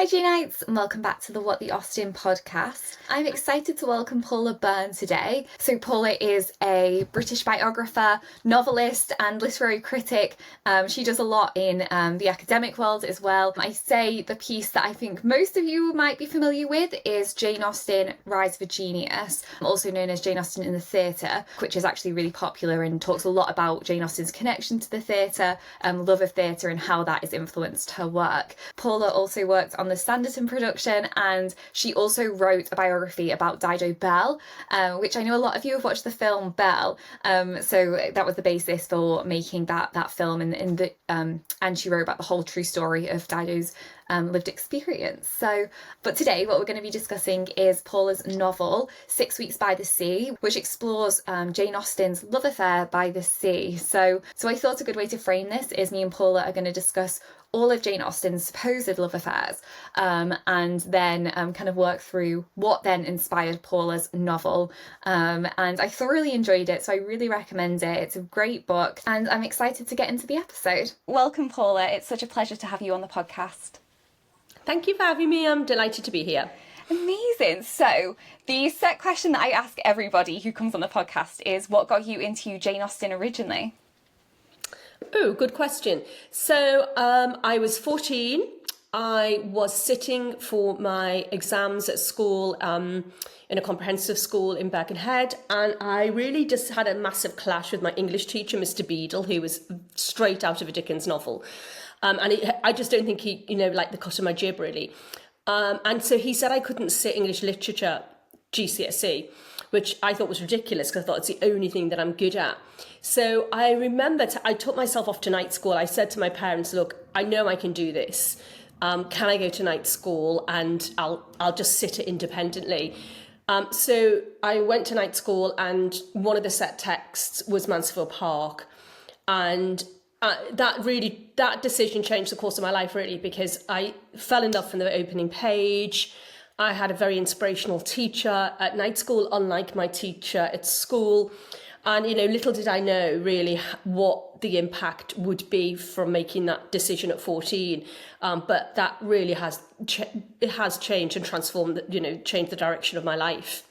Hi Janeites, and welcome back to the What the Austen podcast. I'm excited to welcome Paula Byrne today. So Paula is a British biographer, novelist and literary critic. She does a lot in the academic world as well. I say the piece that I think most of you might be familiar with is Jane Austen, Rise of a Genius, also known as Jane Austen in the Theatre, which is actually really popular and talks a lot about Jane Austen's connection to the theatre, love of theatre and how that has influenced her work. Paula also worked on the Sanderson production, and she also wrote a biography about Dido Bell, which I know a lot of you have watched the film Belle, so that was the basis for making that film, and she wrote about the whole true story of Dido's lived experience. But today what we're going to be discussing is Paula's novel 6 Weeks by the Sea, which explores Jane Austen's love affair by the sea. So I thought a good way to frame this is me and Paula are going to discuss all of Jane Austen's supposed love affairs, and then kind of work through what then inspired Paula's novel. And I thoroughly enjoyed it, so I really recommend it. It's a great book, and I'm excited to get into the episode. Welcome, Paula. It's such a pleasure to have you on the podcast. Thank you for having me. I'm delighted to be here. Amazing. So the set question that I ask everybody who comes on the podcast is, what got you into Jane Austen originally? Oh, good question. So I was 14. I was sitting for my exams at school in a comprehensive school in Birkenhead, and I really just had a massive clash with my English teacher, Mr. Beadle, who was straight out of a Dickens novel. I just don't think he, liked the cut of my jib, really. And so he said I couldn't sit English literature GCSE, which I thought was ridiculous because I thought it's the only thing that I'm good at. So I remember I took myself off to night school. I said to my parents, look, I know I can do this. Can I go to night school and I'll just sit it independently. So I went to night school, and one of the set texts was Mansfield Park. And that decision changed the course of my life, really, because I fell in love from the opening page. I had a very inspirational teacher at night school, unlike my teacher at school. And, little did I know really what the impact would be from making that decision at 14. But that really has changed and transformed, changed the direction of my life.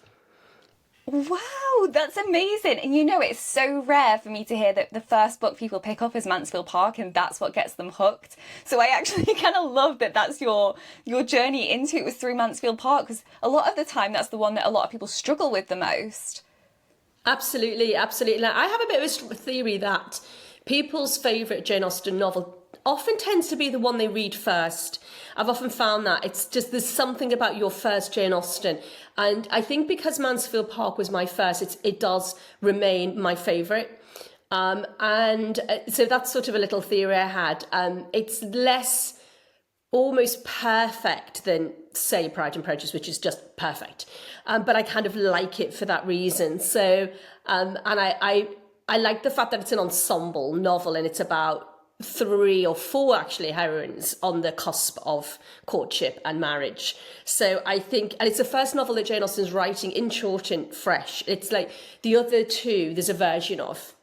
Wow, that's amazing. And it's so rare for me to hear that the first book people pick up is Mansfield Park, and that's what gets them hooked. So I actually kind of love that that's your journey into it was through Mansfield Park, because a lot of the time that's the one that a lot of people struggle with the most. Absolutely, absolutely. Now, I have a bit of a theory that people's favourite Jane Austen novel often tends to be the one they read first. I've often found that. It's just there's something about your first Jane Austen. And I think because Mansfield Park was my first, it does remain my favourite. So that's sort of a little theory I had. It's less almost perfect than, say, Pride and Prejudice, which is just perfect. But I kind of like it for that reason. So, and I like the fact that it's an ensemble novel, and it's about 3 or 4 actually heroines on the cusp of courtship and marriage. So I think, and it's the first novel that Jane Austen's writing in short and fresh. It's like the other 2, there's a version of,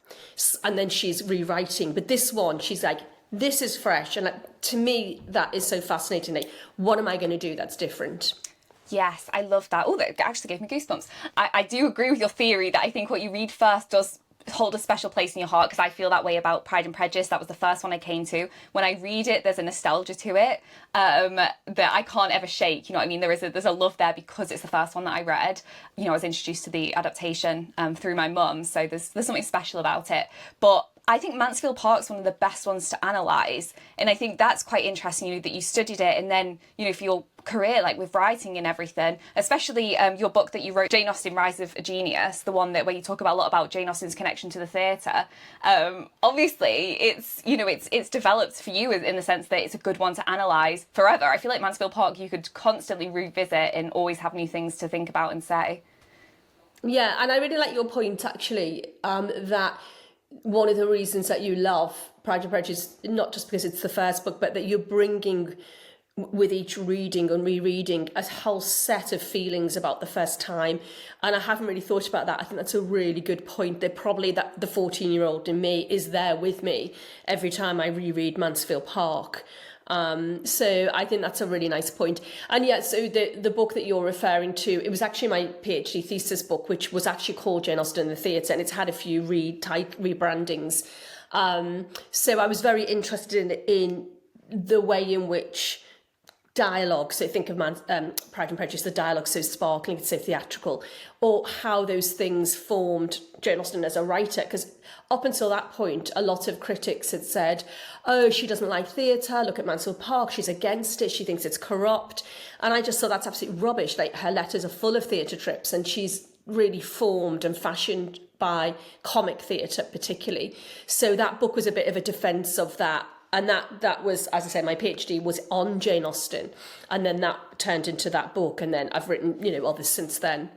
and then she's rewriting. But this one, she's like, this is fresh. And to me, that is so fascinating. Like, what am I going to do that's different? Yes, I love that. Oh, that actually gave me goosebumps. I do agree with your theory that I think what you read first does hold a special place in your heart, because I feel that way about Pride and Prejudice. That was the first one I came to. When I read it, there's a nostalgia to it that I can't ever shake. You know what I mean? There's a love there because it's the first one that I read. I was introduced to the adaptation through my mum, so there's something special about it. But I think Mansfield Park's one of the best ones to analyse, and I think that's quite interesting, that you studied it, and then, for your career, like with writing and everything, especially your book that you wrote, Jane Austen, Rise of a Genius, the one where you talk about a lot about Jane Austen's connection to the theatre. Obviously, it's developed for you in the sense that it's a good one to analyse forever. I feel like Mansfield Park you could constantly revisit and always have new things to think about and say. Yeah, and I really like your point, actually, that one of the reasons that you love Pride and Prejudice, not just because it's the first book, but that you're bringing with each reading and rereading a whole set of feelings about the first time. And I haven't really thought about that. I think that's a really good point. That probably that the 14-year-old in me is there with me every time I reread Mansfield Park. So I think that's a really nice point. And yeah, so the book that you're referring to, it was actually my PhD thesis book, which was actually called Jane Austen in the Theatre, and it's had a few rebrandings. So I was very interested in the way in which dialogue, so think of Pride and Prejudice, the dialogue so sparkling, it's so theatrical, or how those things formed Jane Austen as a writer, because up until that point, a lot of critics had said, oh, she doesn't like theatre, look at Mansfield Park, she's against it, she thinks it's corrupt, and I just thought that's absolutely rubbish. Like, her letters are full of theatre trips, and she's really formed and fashioned by comic theatre particularly. So that book was a bit of a defence of that. And that was, as I said, my PhD was on Jane Austen. And then that turned into that book. And then I've written, others since then.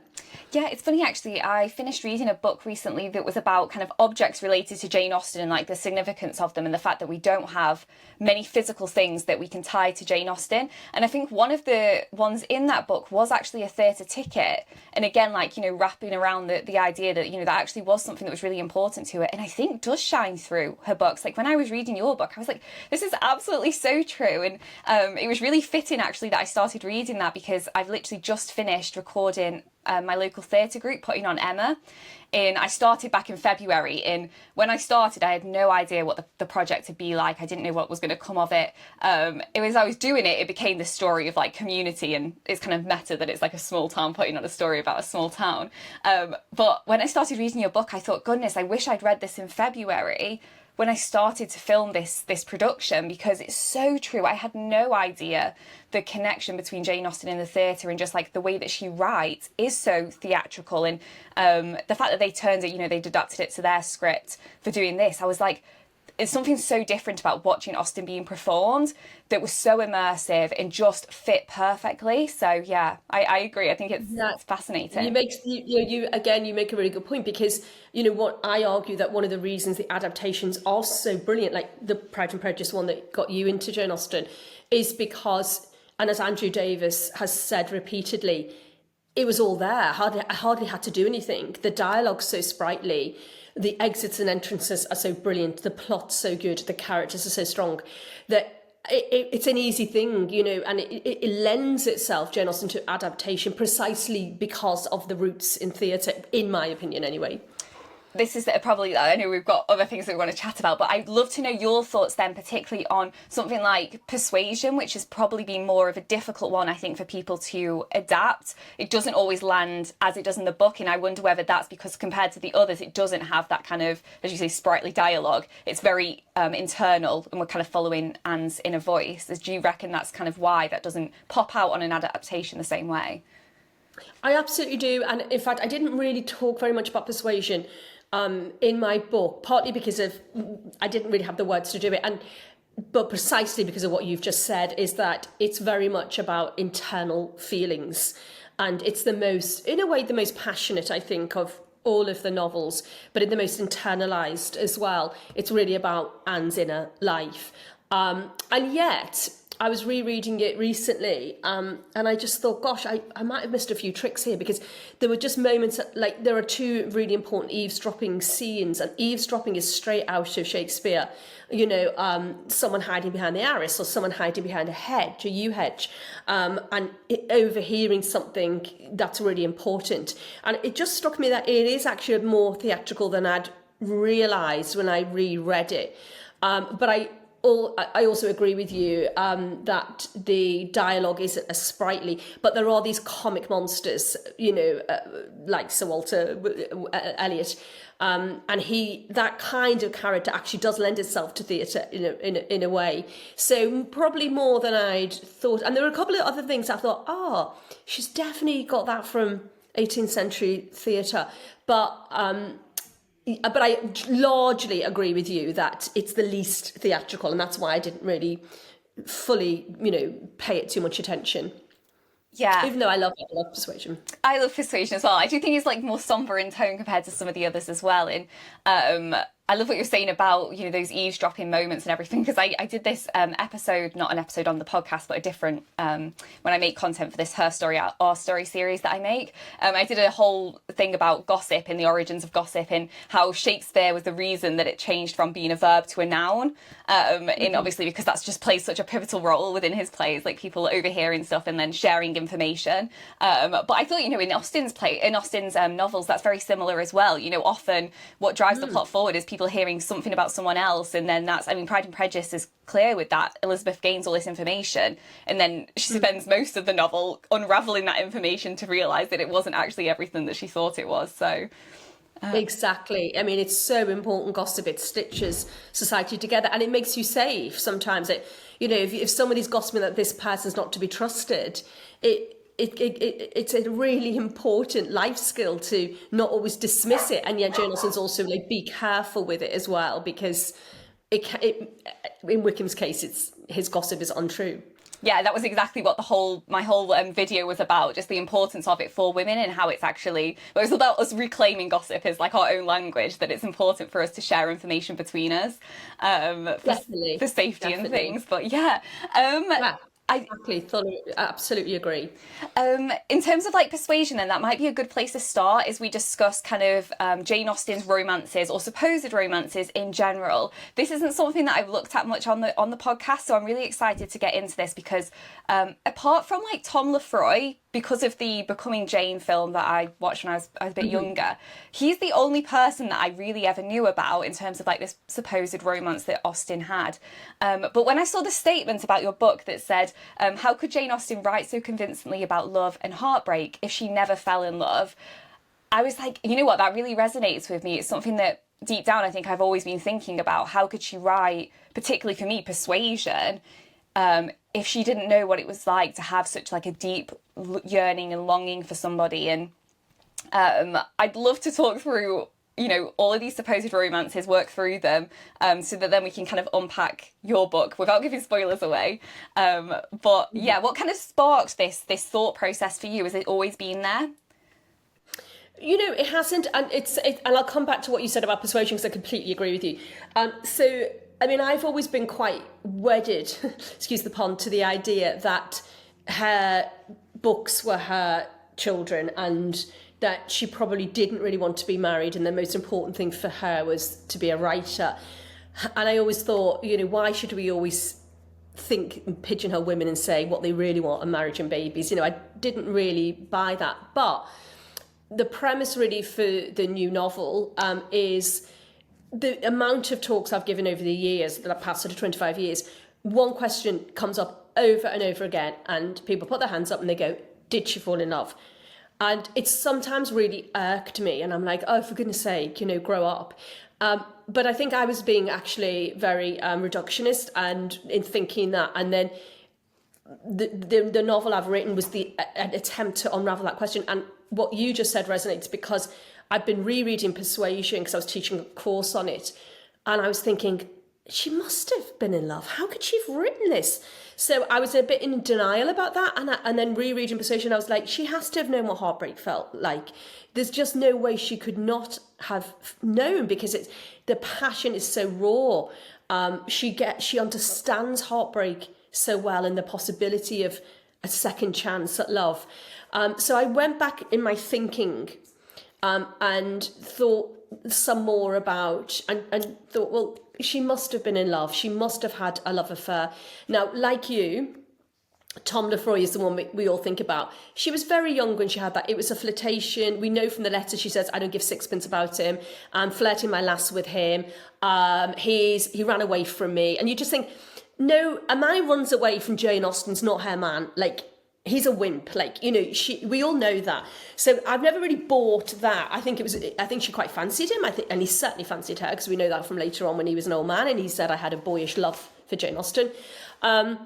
Yeah, it's funny actually. I finished reading a book recently that was about kind of objects related to Jane Austen and like the significance of them and the fact that we don't have many physical things that we can tie to Jane Austen. And I think one of the ones in that book was actually a theatre ticket. And again, like, wrapping around the idea that, that actually was something that was really important to her. And I think does shine through her books. Like when I was reading your book, I was like, this is absolutely so true. And it was really fitting actually that I started reading that because I've literally just finished recording my local theatre group putting on Emma. And I started back in February, and when I started I had no idea what the project would be like. I didn't know what was going to come of it. As I was doing it, it became the story of like community, and it's kind of meta that it's like a small town putting on a story about a small town. But when I started reading your book, I thought, goodness, I wish I'd read this in February when I started to film this production, because it's so true. I had no idea the connection between Jane Austen and the theatre, and just like the way that she writes is so theatrical. And the fact that they turned it, they adapted it to their script for doing this, I was like, it's something so different about watching Austen being performed that was so immersive and just fit perfectly. So yeah, I agree. I think it's fascinating. You make a really good point, because what I argue that one of the reasons the adaptations are so brilliant, like the Pride and Prejudice one that got you into Jane Austen, is because, and as Andrew Davis has said repeatedly, it was all there. I hardly had to do anything. The dialogue's so sprightly. The exits and entrances are so brilliant. The plot's so good. The characters are so strong that it's an easy thing, and it lends itself, Jane Austen, to adaptation precisely because of the roots in theatre, in my opinion, anyway. This is probably, I know we've got other things that we want to chat about, but I'd love to know your thoughts then, particularly on something like Persuasion, which has probably been more of a difficult one, I think, for people to adapt. It doesn't always land as it does in the book, and I wonder whether that's because compared to the others, it doesn't have that kind of, as you say, sprightly dialogue. It's very internal, and we're kind of following Anne's inner voice. Do you reckon that's kind of why that doesn't pop out on an adaptation the same way? I absolutely do. And in fact, I didn't really talk very much about Persuasion in my book, partly because I didn't really have the words to do it, but precisely because of what you've just said, is that it's very much about internal feelings, and it's in a way the most passionate, I think, of all of the novels, but in the most internalized as well. It's really about Anne's inner life, and yet I was rereading it recently, and I just thought, gosh, I might have missed a few tricks here, because there were just moments, like there are two really important eavesdropping scenes, and eavesdropping is straight out of Shakespeare. Someone hiding behind the arras, or someone hiding behind a yew hedge, and overhearing something that's really important. And it just struck me that it is actually more theatrical than I'd realised when I reread it. But I also agree with you that the dialogue isn't as sprightly, but there are these comic monsters, like Sir Walter Elliot, and that kind of character actually does lend itself to theatre in a way. So probably more than I'd thought. And there were a couple of other things I thought, she's definitely got that from 18th century theatre, but I largely agree with you that it's the least theatrical, and that's why I didn't really fully, pay it too much attention. Yeah. Even though I love Persuasion. I love Persuasion as well. I do think it's like more somber in tone compared to some of the others as well. And I love what you're saying about, those eavesdropping moments and everything, because I did this episode, not an episode on the podcast, but a different, when I make content for this Her Story, Our Story series that I make. I did a whole thing about gossip and the origins of gossip and how Shakespeare was the reason that it changed from being a verb to a noun. And obviously because that's just plays such a pivotal role within his plays, like people overhearing stuff and then sharing information. But I thought, in Austen's novels, that's very similar as well. Often what drives the plot forward is people hearing something about someone else, and then Pride and Prejudice is clear with that. Elizabeth gains all this information, and then she spends most of the novel unraveling that information to realise that it wasn't actually everything that she thought it was. So exactly. It's so important, gossip. It stitches society together, and it makes you safe sometimes. If somebody's gossiping that this person's not to be trusted, it's a really important life skill to not always dismiss it. And yet Jane Austen's also be careful with it as well, because in Wickham's case, his gossip is untrue. Yeah, that was exactly what my whole video was about, just the importance of it for women and how it's actually, it was about us reclaiming gossip as our own language, that it's important for us to share information between us for safety and things. But yeah. Absolutely agree. In terms of Persuasion, then that might be a good place to start as we discuss kind of Jane Austen's romances or supposed romances in general. This isn't something that I've looked at much on the podcast, so I'm really excited to get into this because apart from Tom Lefroy, because of the Becoming Jane film that I watched when I was a bit younger, he's the only person that I really ever knew about in terms of this supposed romance that Austen had. But when I saw the statement about your book that said, how could Jane Austen write so convincingly about love and heartbreak if she never fell in love? I was like, you know what, that really resonates with me. It's something that deep down I think I've always been thinking about. How could she write, particularly for me, Persuasion, if she didn't know what it was like to have such a deep yearning and longing for somebody? And I'd love to talk through all of these supposed romances, work through them, so that then we can kind of unpack your book without giving spoilers away. But yeah, what kind of sparked this thought process for you? Has it always been there? It hasn't, and and I'll come back to what you said about Persuasion, because I completely agree with you. I've always been quite wedded, excuse the pun, to the idea that her books were her children and that she probably didn't really want to be married, and the most important thing for her was to be a writer. And I always thought, why should we always think and pigeonhole women and say what they really want are marriage and babies? I didn't really buy that. But the premise really for the new novel is the amount of talks I've given over the years, the past sort of 25 years. One question comes up over and over again, and people put their hands up and they go, did she fall in love? And it's sometimes really irked me, and I'm like, oh, for goodness sake, grow up. But I think I was being actually very reductionist and in thinking that. And then the novel I've written was an attempt to unravel that question. And what you just said resonates, because I've been rereading Persuasion because I was teaching a course on it. And I was thinking, she must have been in love. How could she have written this? So I was a bit in denial about that. And then rereading Persuasion, I was like, she has to have known what heartbreak felt like. There's just no way she could not have known, because the passion is so raw. She understands heartbreak so well, and the possibility of a second chance at love. So I went back in my thinking and thought some more about, and thought, well, she must have been in love. She must have had a love affair. Now, like you, Tom Lefroy is the one we all think about. She was very young when she had that. It was a flirtation. We know from the letter she says, I don't give sixpence about him. I'm flirting my lass with him. He ran away from me. And you just think, no, a man who runs away from Jane Austen's not her man. He's a wimp. We all know that. So I've never really bought that. I think she quite fancied him. And he certainly fancied her, because we know that from later on when he was an old man and he said, I had a boyish love for Jane Austen. And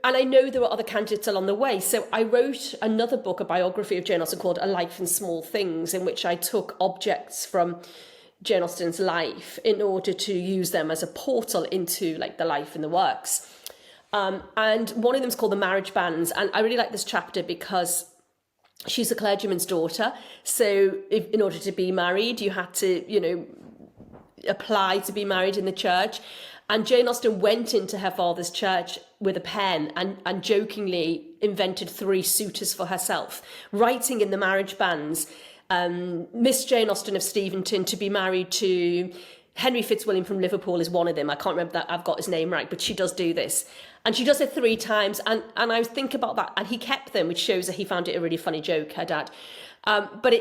I know there were other candidates along the way. So I wrote another book, a biography of Jane Austen called A Life in Small Things, in which I took objects from Jane Austen's life in order to use them as a portal into the life and the works. And one of them is called The Marriage Banns. And I really like this chapter because she's a clergyman's daughter. So in order to be married, you had to, apply to be married in the church. And Jane Austen went into her father's church with a pen and jokingly invented 3 suitors for herself, writing in the marriage banns, Miss Jane Austen of Steventon to be married to Henry Fitzwilliam from Liverpool is one of them. I can't remember that I've got his name right, but she does do this. And she does it 3 times. And I think about that. And he kept them, which shows that he found it a really funny joke, her dad. But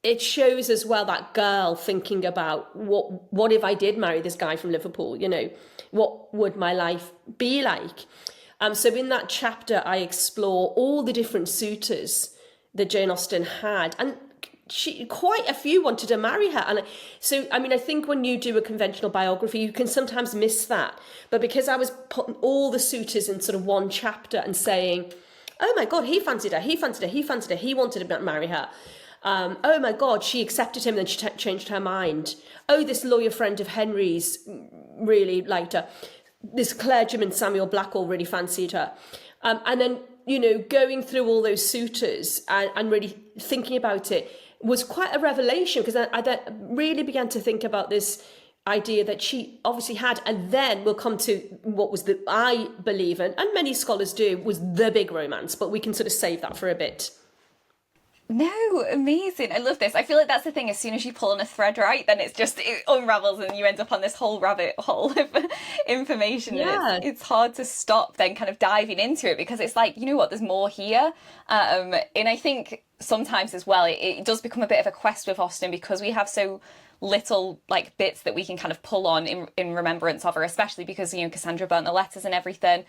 it shows as well that girl thinking about what if I did marry this guy from Liverpool, you know, what would my life be like? So in that chapter, I explore all the different suitors that Jane Austen had. And quite a few wanted to marry her. And so, I mean, I think when you do a conventional biography, you can sometimes miss that. But because I was putting all the suitors in sort of one chapter and saying, oh my God, he fancied her, he fancied her, he fancied her, he wanted to marry her. Oh my God, she accepted him and then she changed her mind. Oh, this lawyer friend of Henry's really liked her. This clergyman, Samuel Blackwell, really fancied her. And then, you know, going through all those suitors and really thinking about it was quite a revelation, because I then really began to think about this idea that she obviously had, and then we'll come to what was I believe, and many scholars do, was the big romance, but we can sort of save that for a bit. No, amazing. I love this. I feel like that's the thing. As soon as you pull on a thread, right, then it unravels and you end up on this whole rabbit hole of information. Yeah. And it's hard to stop then kind of diving into it, because it's like, you know what, there's more here. And I think sometimes as well, it does become a bit of a quest with Austen, because we have so little like bits that we can kind of pull on in remembrance of her, especially because, you know, Cassandra burnt the letters and everything,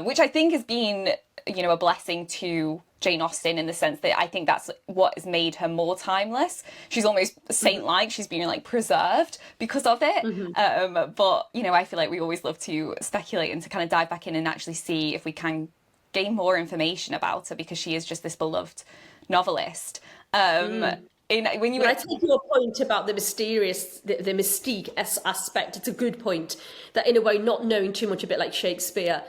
which I think has been, you know, a blessing to Jane Austen, in the sense that I think that's what has made her more timeless. She's almost saint-like. She's been like preserved because of it. But, you know, I feel like we always love to speculate and to kind of dive back in and actually see if we can gain more information about her, because she is just this beloved novelist. I take your point about the mysterious, the mystique aspect. It's a good point that, in a way, not knowing too much, a bit like Shakespeare,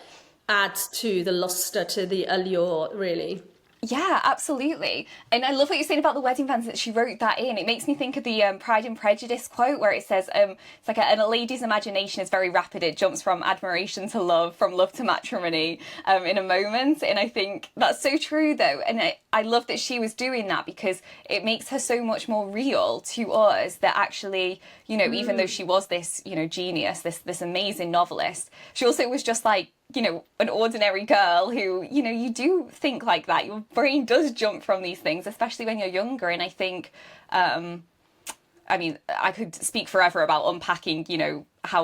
adds to the luster, to the allure, really. Yeah, absolutely. And I love what you're saying about the wedding bands, that she wrote that in. It makes me think of the Pride and Prejudice quote, where it says, it's like a lady's imagination is very rapid. It jumps from admiration to love, from love to matrimony in a moment. And I think that's so true, though. And I love that she was doing that, because it makes her so much more real to us, that actually, you know, even though she was this, you know, genius, this amazing novelist, she also was just like, you know, an ordinary girl who, you know, you do think like that. Your brain does jump from these things, especially when you're younger. And I think, I mean, I could speak forever about unpacking, you know, how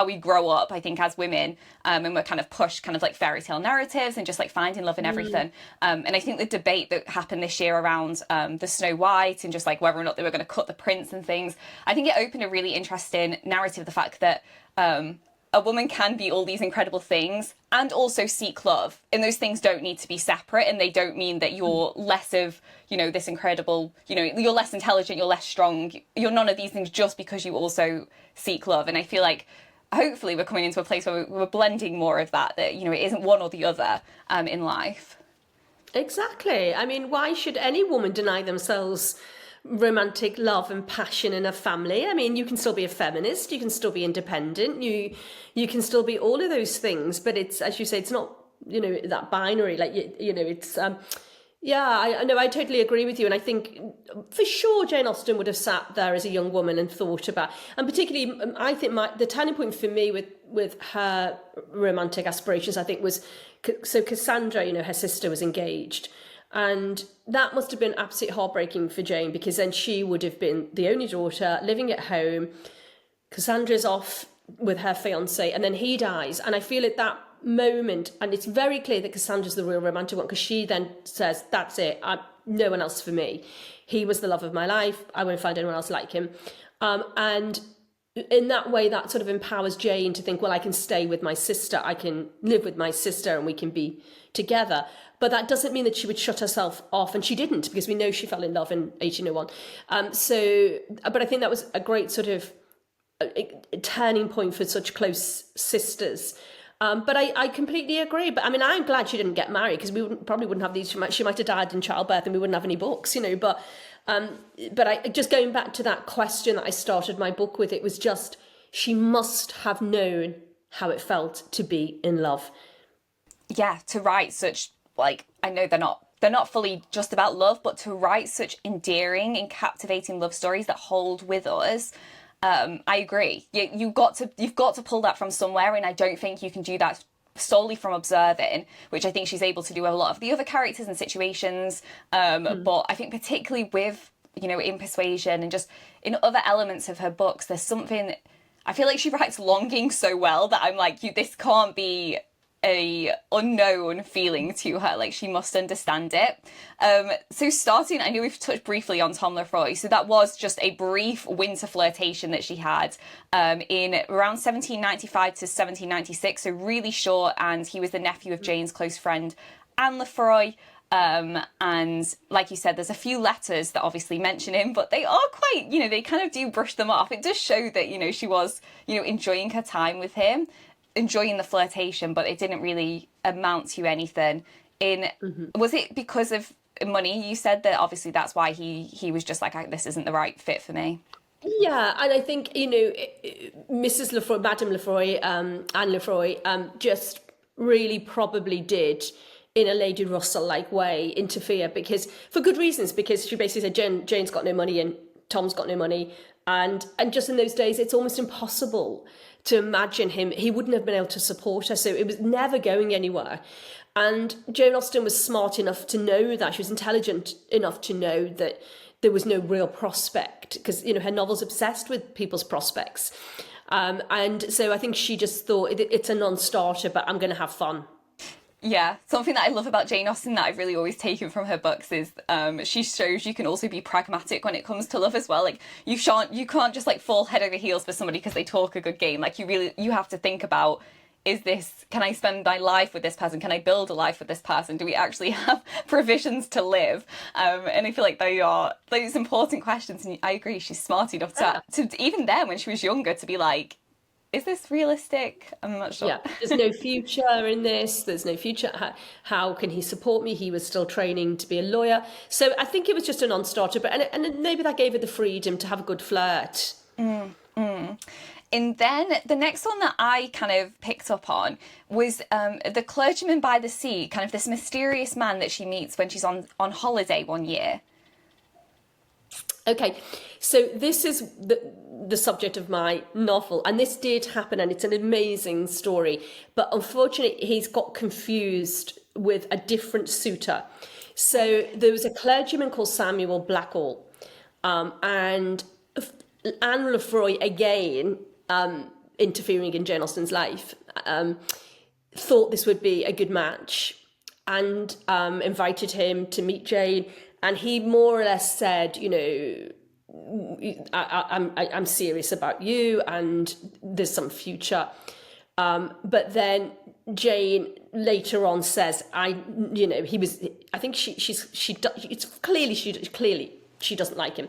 we grow up, I think, as women, and we're kind of pushed kind of like fairy tale narratives and just like finding love and everything. And I think the debate that happened this year around the Snow White and just like whether or not they were going to cut the prince and things, I think it opened a really interesting narrative, the fact that a woman can be all these incredible things and also seek love. And those things don't need to be separate, and they don't mean that you're less of, you know, this incredible, you know, you're less intelligent, you're less strong, you're none of these things just because you also seek love. And I feel like hopefully we're coming into a place where we're blending more of that, you know, it isn't one or the other in life. Exactly. I mean, why should any woman deny themselves romantic love and passion in a family? I mean, you can still be a feminist, you can still be independent, you can still be all of those things, but it's, as you say, it's not, you know, that binary, like, you know, it's I know, I totally agree with you. And I think for sure Jane Austen would have sat there as a young woman and thought about, and particularly I think the turning point for me with her romantic aspirations, I think, was, so Cassandra, you know, her sister was engaged. And that must have been absolutely heartbreaking for Jane, because then she would have been the only daughter living at home. Cassandra's off with her fiance, and then he dies. And I feel at that moment, and it's very clear that Cassandra's the real romantic one, because she then says, that's it, no one else for me. He was the love of my life. I won't find anyone else like him. And in that way, that sort of empowers Jane to think, well, I can stay with my sister. I can live with my sister and we can be together. But that doesn't mean that she would shut herself off, and she didn't, because we know she fell in love in 1801. But I think that was a great sort of a turning point for such close sisters. But I completely agree. But I mean, I'm glad she didn't get married, because we probably wouldn't have these. She might have died in childbirth, and we wouldn't have any books, you know. But I just going back to that question that I started my book with, it was just, she must have known how it felt to be in love. Yeah, to write such, like, I know they're not fully just about love, but to write such endearing and captivating love stories that hold with us. I agree. You've got to pull that from somewhere, and I don't think you can do that solely from observing, which I think she's able to do a lot of the other characters and situations. But I think particularly with, in Persuasion and just in other elements of her books, there's something, I feel like she writes longing so well that I'm like, this can't be a unknown feeling to her, like she must understand it. So starting, I know we've touched briefly on Tom Lefroy, so that was just a brief winter flirtation that she had in around 1795 to 1796, so really short, and he was the nephew of Jane's close friend Anne Lefroy. And like you said, there's a few letters that obviously mention him, but they are quite, they kind of do brush them off. It does show that, she was, enjoying her time with him, enjoying the flirtation, but it didn't really amount to anything. Was it because of money? You said that obviously that's why he was just like, this isn't the right fit for me. Yeah, and I think, Mrs. Lefroy, Madame Lefroy, Anne Lefroy, just really probably did, in a Lady Russell-like way, interfere, because for good reasons, because she basically said, Jane's got no money and Tom's got no money, and just in those days, it's almost impossible to imagine him. He wouldn't have been able to support her, so it was never going anywhere. And Jane Austen was smart enough to know that. She was intelligent enough to know that there was no real prospect, because, her novel's obsessed with people's prospects. And so I think she just thought, it's a non-starter, but I'm going to have fun. Yeah, something that I love about Jane Austen that I've really always taken from her books is she shows you can also be pragmatic when it comes to love as well. Like you can't just like fall head over heels for somebody because they talk a good game. Like you have to think about, can I spend my life with this person? Can I build a life with this person? Do we actually have provisions to live? And I feel like they are those important questions. And I agree, she's smart enough to even then when she was younger to be like, is this realistic? I'm not sure. Yeah, there's no future in this. There's no future. How can he support me? He was still training to be a lawyer. So I think it was just a non-starter. But and maybe that gave her the freedom to have a good flirt. And then the next one that I kind of picked up on was the clergyman by the sea, kind of this mysterious man that she meets when she's on holiday one year. Okay, so this is the subject of my novel, and this did happen, and it's an amazing story, but unfortunately he's got confused with a different suitor. So there was a clergyman called Samuel Blackall, and Anne Lefroy, again, interfering in Jane Austen's life, thought this would be a good match, and invited him to meet Jane. And he more or less said, I'm serious about you, and there's some future. But then Jane later on says, she doesn't like him.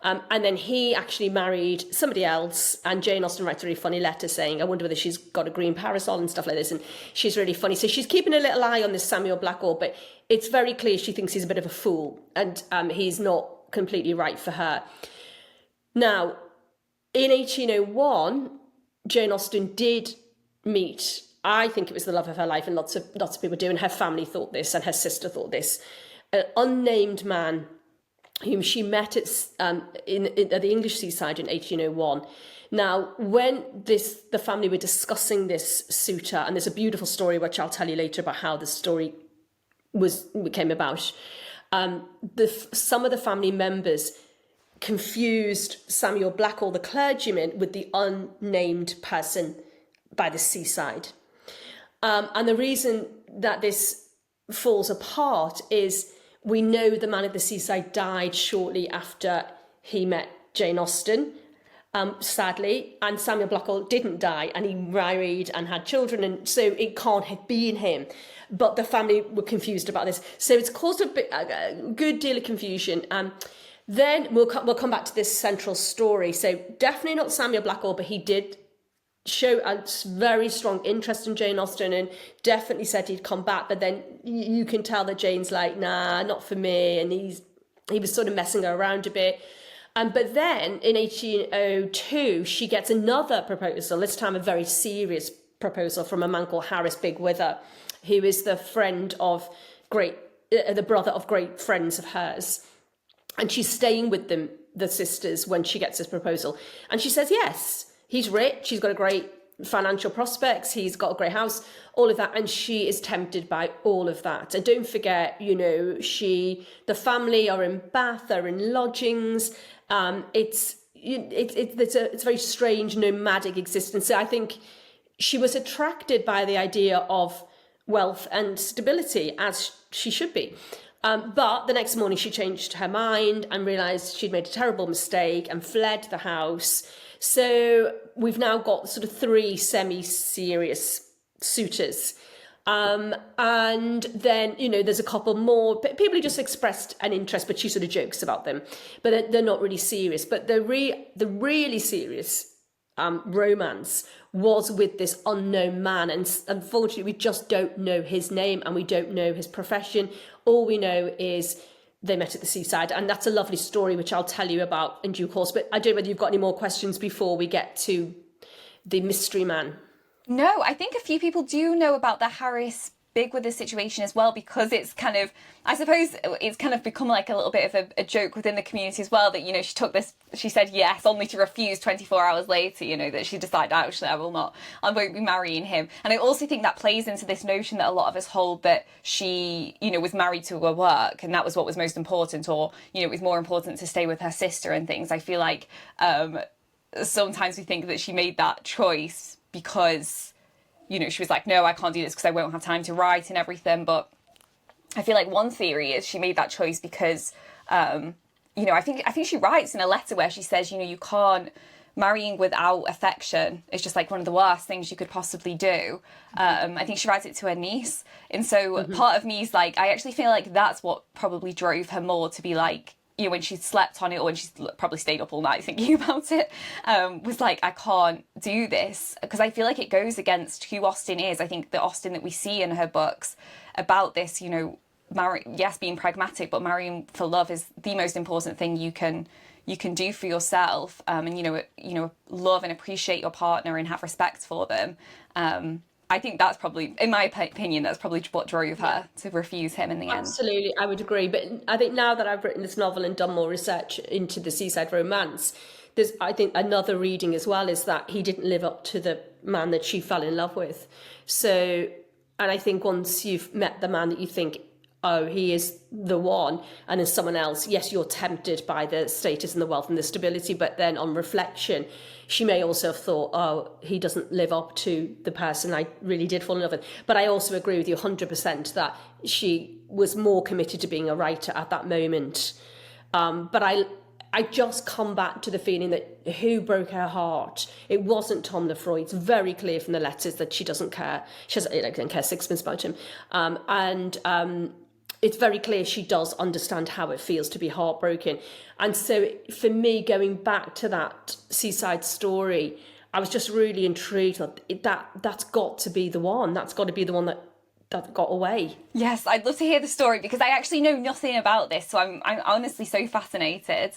And then he actually married somebody else, and Jane Austen writes a really funny letter saying, I wonder whether she's got a green parasol and stuff like this, and she's really funny. So she's keeping a little eye on this Samuel Blackall, but it's very clear she thinks he's a bit of a fool, and he's not completely right for her. Now, in 1801, Jane Austen did meet, I think it was the love of her life, and lots of people do, and her family thought this, and her sister thought this, an unnamed man whom she met at the English seaside in 1801. Now, when the family were discussing this suitor, and there's a beautiful story which I'll tell you later about how the story came about, some of the family members confused Samuel Blackall, the clergyman, with the unnamed person by the seaside. And the reason that this falls apart is we know the man at the seaside died shortly after he met Jane Austen, sadly, and Samuel Blackall didn't die, and he married and had children, and so it can't have been him. But the family were confused about this, so it's caused a good deal of confusion. Then we'll come back to this central story. So definitely not Samuel Blackall, but he did showed a very strong interest in Jane Austen and definitely said he'd come back. But then you can tell that Jane's like, nah, not for me. And he was sort of messing her around a bit. But then in 1802, she gets another proposal, this time a very serious proposal from a man called Harris Bigg-Wither, who is the brother of great friends of hers. And she's staying with them, the sisters, when she gets this proposal. And she says, yes, he's rich, he's got a great financial prospects, he's got a great house, all of that. And she is tempted by all of that. And don't forget, the family are in Bath, they're in lodgings. It's a very strange nomadic existence. So I think she was attracted by the idea of wealth and stability, as she should be. But the next morning she changed her mind and realised she'd made a terrible mistake and fled the house. So we've now got sort of 3 semi-serious suitors. And then, there's a couple more people who just expressed an interest, but she sort of jokes about them, but they're not really serious. But the really serious romance was with this unknown man. And unfortunately, we just don't know his name and we don't know his profession. All we know is they met at the seaside. And that's a lovely story, which I'll tell you about in due course. But I don't know whether you've got any more questions before we get to the mystery man. No, I think a few people do know about the Harris Bigg-Wither situation as well, because it's kind of, I suppose it's kind of become like a little bit of a joke within the community as well, that, she said yes, only to refuse 24 hours later, that she decided, actually, I won't be marrying him. And I also think that plays into this notion that a lot of us hold that she, was married to her work and that was what was most important, or, it was more important to stay with her sister and things. I feel like sometimes we think that she made that choice because, she was like, no, I can't do this because I won't have time to write and everything. But I feel like one theory is she made that choice because, I think she writes in a letter where she says, you can't, marrying without affection is just like one of the worst things you could possibly do. I think she writes it to her niece. And so part of me is like, I actually feel like that's what probably drove her more to be like, when she slept on it, or when she's probably stayed up all night thinking about it, was like, I can't do this, because I feel like it goes against who Austen is. I think the Austen that we see in her books about this, being pragmatic, but marrying for love is the most important thing you can do for yourself, and love and appreciate your partner and have respect for them. I think that's probably, in my opinion, that's probably what drove her to refuse him in the end. Absolutely, I would agree. But I think now that I've written this novel and done more research into the seaside romance, there's, I think, another reading as well is that he didn't live up to the man that she fell in love with. So, and I think once you've met the man that you think, oh, he is the one, and there's someone else, yes, you're tempted by the status and the wealth and the stability, but then on reflection, she may also have thought, oh, he doesn't live up to the person I really did fall in love with. But I also agree with you 100% that she was more committed to being a writer at that moment. But I just come back to the feeling that who broke her heart? It wasn't Tom Lefroy. It's very clear from the letters that she doesn't care. She doesn't care sixpence about him. It's very clear she does understand how it feels to be heartbroken. And so for me, going back to that seaside story, I was just really intrigued that's got to be the one. That's got to be the one that got away. Yes, I'd love to hear the story, because I actually know nothing about this, so I'm honestly so fascinated.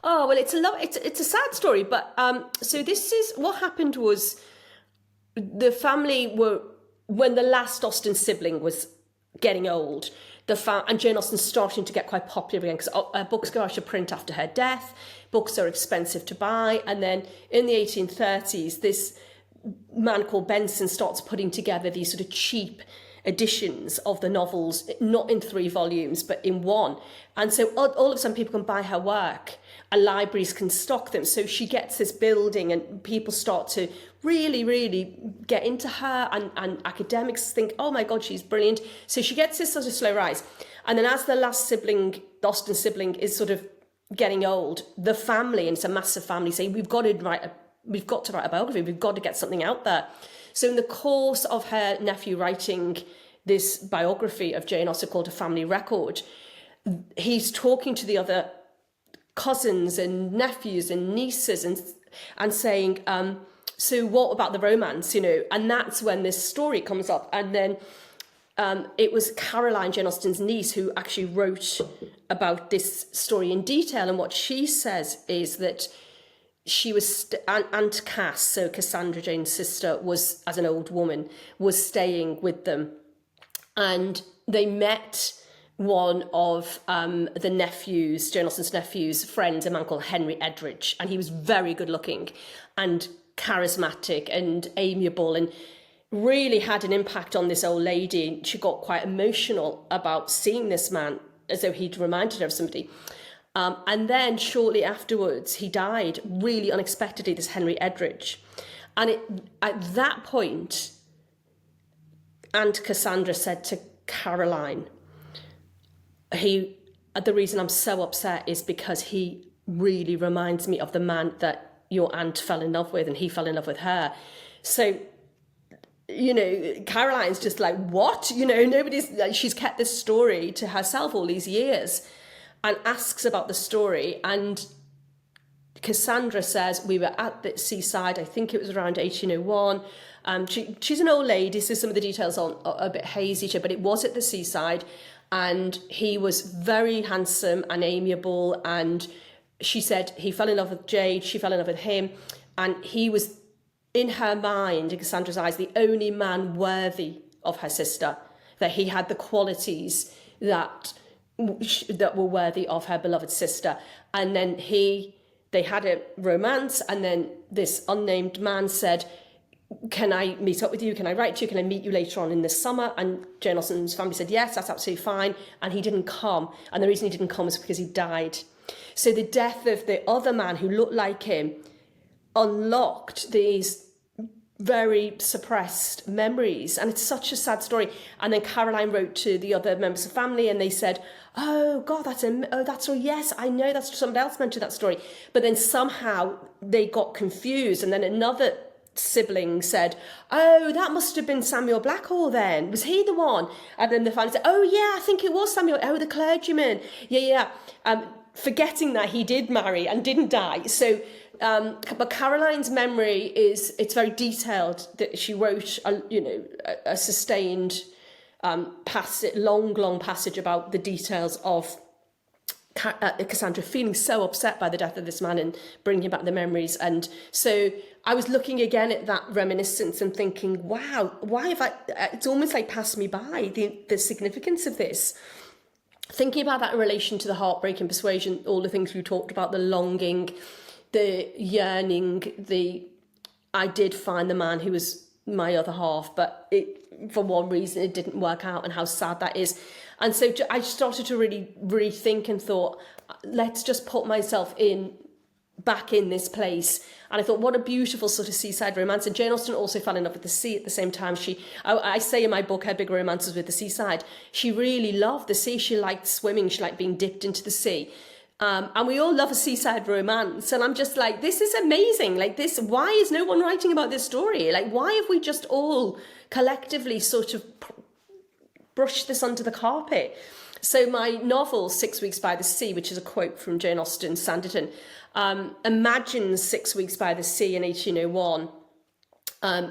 Oh, well, it's a sad story, but so this is what happened was the family were, when the last Austen sibling was getting old, and Jane Austen's starting to get quite popular again, because books go out to print after her death, books are expensive to buy, and then in the 1830s, this man called Benson starts putting together these sort of cheap editions of the novels, not in 3 volumes, but in 1. And so all of a sudden people can buy her work and libraries can stock them. So she gets this building and people start to really, really get into her, and academics think, oh my God, she's brilliant. So she gets this sort of slow rise. And then as the last sibling, the Austen sibling, is sort of getting old, the family, and it's a massive family, say, we've got to write a biography, we've got to get something out there. So in the course of her nephew writing this biography of Jane Austen called A Family Record, he's talking to the other cousins and nephews and nieces and saying, so what about the romance, And that's when this story comes up. And then it was Caroline, Jane Austen's niece, who actually wrote about this story in detail. And what she says is that she was, Aunt Cass, so Cassandra, Jane's sister, was, as an old woman, was staying with them. And they met one of the nephews, Jane Austen's nephews, friends, a man called Henry Edridge. And he was very good looking and charismatic and amiable, and really had an impact on this old lady. She got quite emotional about seeing this man, as though he'd reminded her of somebody. And then shortly afterwards, he died really unexpectedly, this Henry Edridge. And at that point, Aunt Cassandra said to Caroline, the reason I'm so upset is because he really reminds me of the man that your aunt fell in love with, and he fell in love with her. So, Caroline's just like, what? She's kept this story to herself all these years, and asks about the story. And Cassandra says, we were at the seaside, I think it was around 1801. She's an old lady, so some of the details are a bit hazy, but it was at the seaside, and he was very handsome and amiable, and she said he fell in love with Jade, she fell in love with him, and he was, in her mind, in Cassandra's eyes, the only man worthy of her sister, that he had the qualities that were worthy of her beloved sister. And then they had a romance, and then this unnamed man said, can I meet up with you? Can I write to you? Can I meet you later on in the summer? And Jane Austen's family said, yes, that's absolutely fine. And he didn't come. And the reason he didn't come was because he died. So the death of the other man who looked like him unlocked these very suppressed memories. And it's such a sad story. And then Caroline wrote to the other members of the family, and they said, oh God, yes, I know that's somebody else mentioned that story. But then somehow they got confused. And then another sibling said, oh, that must have been Samuel Blackhall then. Was he the one? And then the family said, oh yeah, I think it was Samuel. Oh, the clergyman. Yeah. Forgetting that he did marry and didn't die. So, but Caroline's memory it's very detailed. That she wrote, a sustained long passage about the details of Cassandra feeling so upset by the death of this man and bringing back the memories. And so I was looking again at that reminiscence and thinking, wow, why have it's almost like passed me by, the significance of this. Thinking about that in relation to the heartbreak and Persuasion, all the things we talked about, the longing, the yearning, I did find the man who was my other half, but for one reason it didn't work out, and how sad that is. And so I started to really rethink and thought, let's just put myself back in this place. And I thought, what a beautiful sort of seaside romance. And Jane Austen also fell in love with the sea at the same time. I say in my book, her big romance was with the seaside. She really loved the sea. She liked swimming. She liked being dipped into the sea. And we all love a seaside romance. And I'm just like, this is amazing. Like this, why is no one writing about this story? Like, why have we just all collectively sort of brushed this under the carpet? So my novel, 6 Weeks by the Sea, which is a quote from Jane Austen, Sanditon, imagines 6 weeks by the sea in 1801,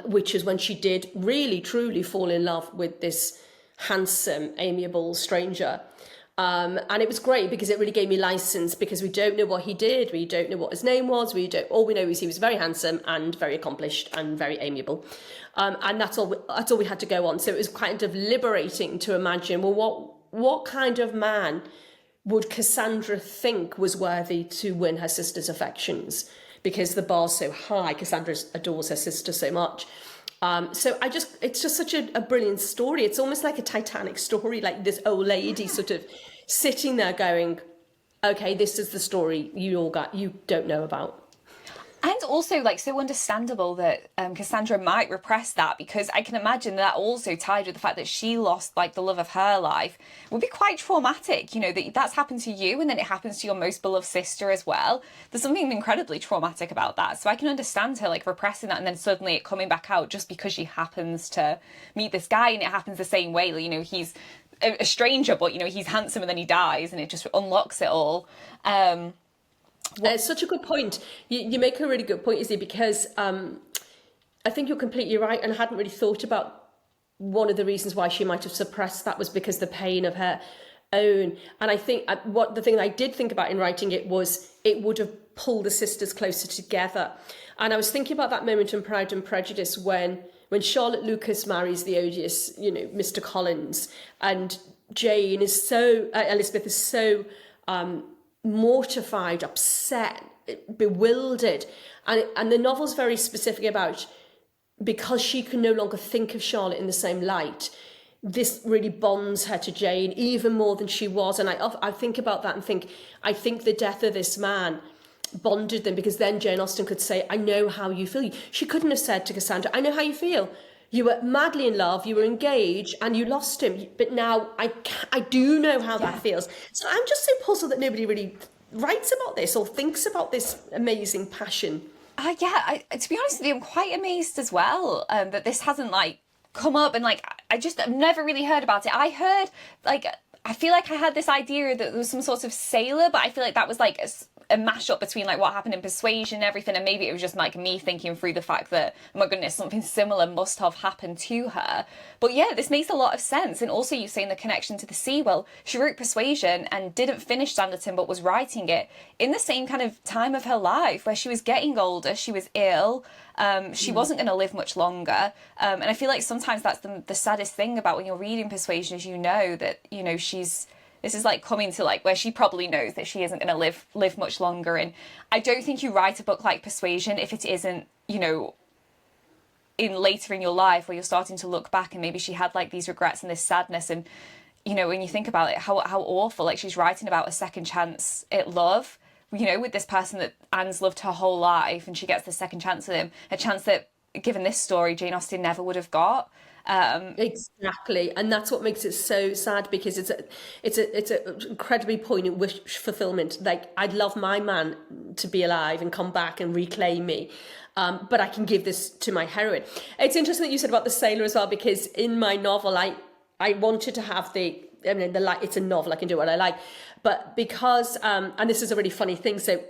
which is when she did really, truly fall in love with this handsome, amiable stranger. And it was great because it really gave me license, because we don't know what he did. We don't know what his name was. All we know is he was very handsome and very accomplished and very amiable. And that's all we had to go on. So it was kind of liberating to imagine, well, what kind of man would Cassandra think was worthy to win her sister's affections? Because the bar's so high, Cassandra adores her sister so much. So it's just such a brilliant story. It's almost like a Titanic story, like this old lady sort of sitting there going, okay, this is the story you don't know about. And also, like, so understandable that Cassandra might repress that, because I can imagine that also tied with the fact that she lost, like, the love of her life would be quite traumatic, that's happened to you, and then it happens to your most beloved sister as well. There's something incredibly traumatic about that. So I can understand her, like, repressing that and then suddenly it coming back out just because she happens to meet this guy, and it happens the same way. He's a stranger, but, he's handsome, and then he dies, and it just unlocks it all. It's such a good point. You make a really good point, Izzy, because I think you're completely right, and I hadn't really thought about one of the reasons why she might have suppressed that was because the pain of her own. And I think what the thing I did think about in writing it was it would have pulled the sisters closer together. And I was thinking about that moment in Pride and Prejudice when Charlotte Lucas marries the odious, Mr. Collins, and Jane is so, Elizabeth is so mortified, upset, bewildered. And the novel's very specific about, because she can no longer think of Charlotte in the same light, this really bonds her to Jane even more than she was. And I think about that and think, I think the death of this man bonded them, because then Jane Austen could say, I know how you feel. She couldn't have said to Cassandra, I know how you feel. You were madly in love, you were engaged, and you lost him. But now I do know how that feels. So I'm just so puzzled that nobody really writes about this or thinks about this amazing passion. To be honest with you, I'm quite amazed as well that this hasn't come up, and I've never really heard about it. I heard I feel like I had this idea that there was some sort of sailor, but I feel like that was a mashup between what happened in Persuasion and everything, and maybe it was just me thinking through the fact that, oh my goodness, something similar must have happened to her. But yeah, this makes a lot of sense. And also you saying the connection to the sea. Well, she wrote Persuasion and didn't finish Sanditon, but was writing it in the same kind of time of her life where she was getting older, she was ill, she wasn't going to live much longer, and I feel like sometimes that's the saddest thing about when you're reading Persuasion, is that this is coming to where she probably knows that she isn't going to live much longer. And I don't think you write a book like Persuasion if it isn't in later in your life where you're starting to look back and maybe she had these regrets and this sadness. And when you think about it, how awful, she's writing about a second chance at love, with this person that Anne's loved her whole life, and she gets the second chance with him, a chance that, given this story, Jane Austen never would have got. Exactly, and that's what makes it so sad, because it's an incredibly poignant wish fulfillment. I'd love my man to be alive and come back and reclaim me, but I can give this to my heroine. It's interesting that you said about the sailor as well, because in my novel I wanted to have it's a novel, I can do what I like, but because and this is a really funny thing, so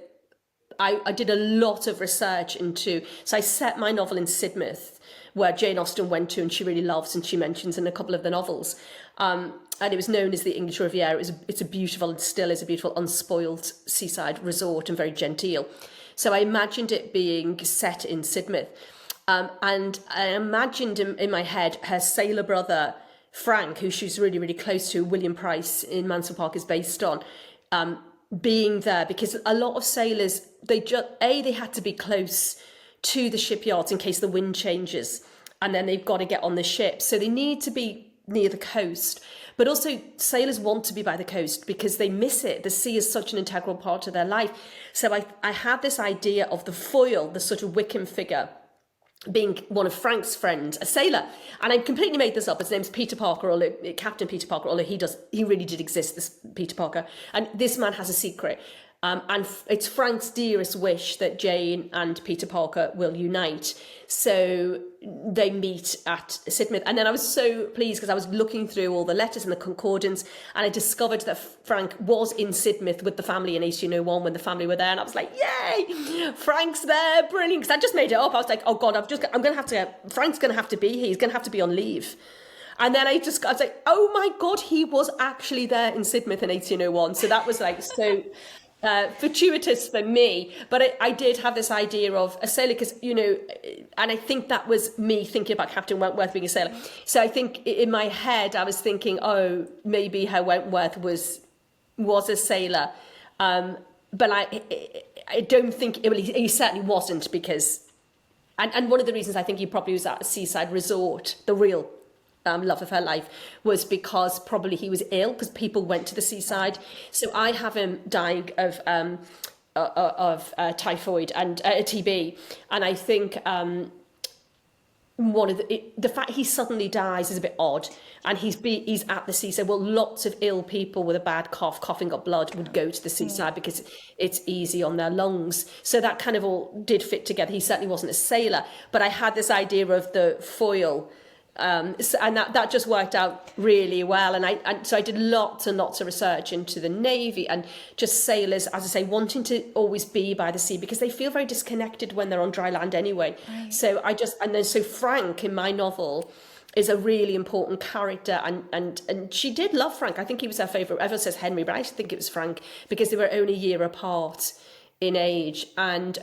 I did a lot of research so I set my novel in Sidmouth, where Jane Austen went to and she really loves, and she mentions in a couple of the novels. And it was known as the English Riviera. It's a beautiful, and still is a beautiful, unspoiled seaside resort, and very genteel. So I imagined it being set in Sidmouth. And I imagined in my head her sailor brother, Frank, who she's really, really close to, William Price in Mansfield Park is based on, being there, because a lot of sailors, they had to be close to the shipyards in case the wind changes, and then they've got to get on the ship, so they need to be near the coast. But also sailors want to be by the coast because they miss it. The sea is such an integral part of their life. So I had this idea of the foil, the sort of Wickham figure, being one of Frank's friends, a sailor. And I completely made this up. His name's Peter Parker, Captain Peter Parker, although he really did exist, this Peter Parker. And this man has a secret. And it's Frank's dearest wish that Jane and Peter Parker will unite. So they meet at Sidmouth. And then I was so pleased because I was looking through all the letters and the concordance, and I discovered that Frank was in Sidmouth with the family in 1801 when the family were there. And I was like, yay, Frank's there, brilliant. Because I just made it up. I was like, oh God, Frank's going to have to be here. He's going to have to be on leave. And then I was like, oh my God, he was actually there in Sidmouth in 1801. So that was so fortuitous for me, but I did have this idea of a sailor, because and I think that was me thinking about Captain Wentworth being a sailor. So I think in my head I was thinking, oh, maybe her Wentworth was a sailor, but I don't think he certainly wasn't, because and one of the reasons I think he probably was at a seaside resort, the real love of her life, was because probably he was ill, because people went to the seaside. So I have him dying of typhoid and TB, and I think the fact he suddenly dies is a bit odd, and he's at the seaside. Well, lots of ill people with a bad cough, coughing up blood, would go to the seaside because it's easy on their lungs. So that kind of all did fit together. He certainly wasn't a sailor, but I had this idea of the foil And that just worked out really well. And so I did lots and lots of research into the Navy and just sailors, as I say, wanting to always be by the sea because they feel very disconnected when they're on dry land anyway. Right. So Frank in my novel is a really important character, and she did love Frank. I think he was her favourite. Everyone says Henry, but I actually think it was Frank because they were only a year apart in age, and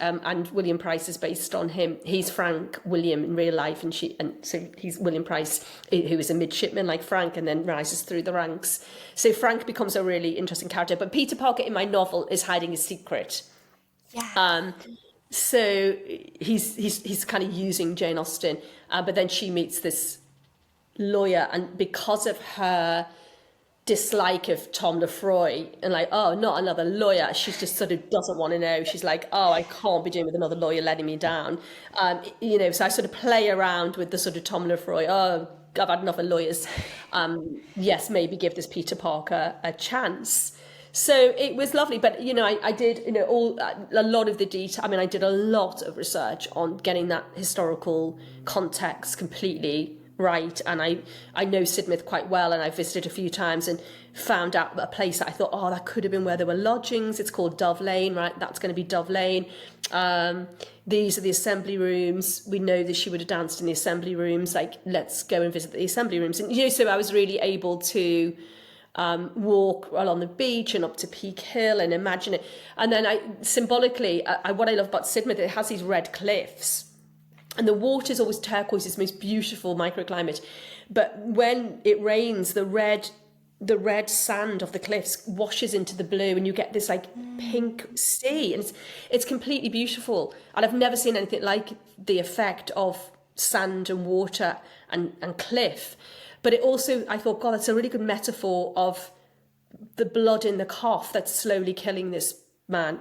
William Price is based on him. He's Frank William in real life, and so he's William Price, who is a midshipman like Frank, and then rises through the ranks. So Frank becomes a really interesting character. But Peter Parker in my novel is hiding a secret. Yeah. So he's kind of using Jane Austen, but then she meets this lawyer, and because of her dislike of Tom Lefroy and like, oh, not another lawyer, she just sort of doesn't want to know. She's like, oh, I can't be doing with another lawyer letting me down. So I sort of play around with the sort of Tom Lefroy, oh, I've had enough of lawyers. Yes, maybe give this Peter Parker a chance. So it was lovely, but I did a lot of the detail. I mean, I did a lot of research on getting that historical context completely right, and I know Sidmouth quite well, and I visited a few times and found out a place that I thought, oh, that could have been where there were lodgings. It's called Dove Lane, right? That's going to be Dove Lane. These are the assembly rooms. We know that she would have danced in the assembly rooms. Like, let's go and visit the assembly rooms. And so I was really able to walk along the beach and up to Peak Hill and imagine it. And then symbolically, what I love about Sidmouth, it has these red cliffs. And the water is always turquoise, it's the most beautiful microclimate. But when it rains, the red sand of the cliffs washes into the blue, and you get this like pink sea, and it's completely beautiful. And I've never seen anything like the effect of sand and water and cliff. But it also, I thought, God, that's a really good metaphor of the blood in the cough that's slowly killing this man,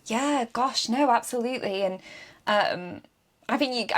Yeah, gosh, no, absolutely. And I think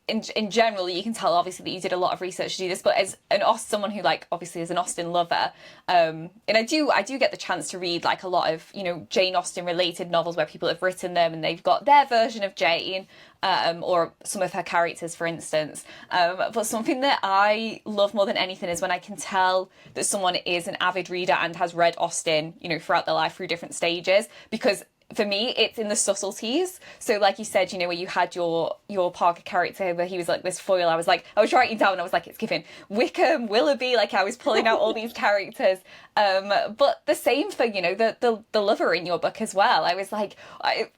in general, you can tell obviously that you did a lot of research to do this, but as someone who obviously is an Austen lover, and I do get the chance to read a lot of Jane Austen related novels where people have written them and they've got their version of Jane, or some of her characters, for instance. But something that I love more than anything is when I can tell that someone is an avid reader and has read Austen, throughout their life through different stages, because for me, it's in the subtleties. So like you said, where you had your Parker character where he was like this foil, I was writing down and I was like, it's giving Wickham, Willoughby, I was pulling out all these characters. But the same for, the lover in your book as well. I was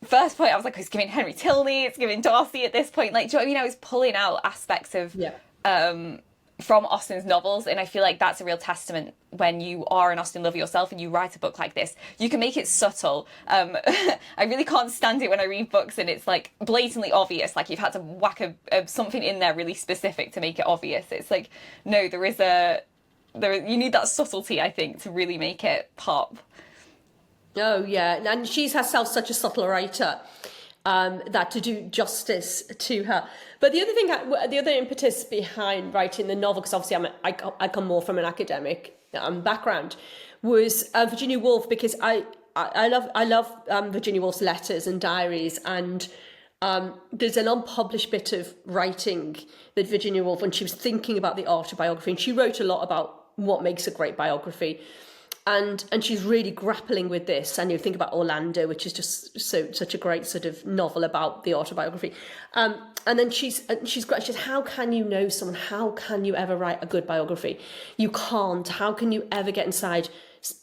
first point, I was it's giving Henry Tilney, it's giving Darcy at this point. Do you know what I mean? I was pulling out aspects of, from Austen's novels, and I feel like that's a real testament when you are an Austen lover yourself and you write a book like this. You can make it subtle. I really can't stand it when I read books and it's blatantly obvious, you've had to whack something in there really specific to make it obvious. It's no, you need that subtlety, I think, to really make it pop. Oh yeah, and she's herself such a subtle writer. That to do justice to her. But the other thing, the other impetus behind writing the novel, because obviously I come more from an academic background, was Virginia Woolf, because I love Virginia Woolf's letters and diaries, and there's an unpublished bit of writing that Virginia Woolf, when she was thinking about the autobiography, and she wrote a lot about what makes a great biography. And she's really grappling with this, and you think about Orlando, which is just such a great sort of novel about the autobiography. And then she's how can you know someone? How can you ever write a good biography? You can't. How can you ever get inside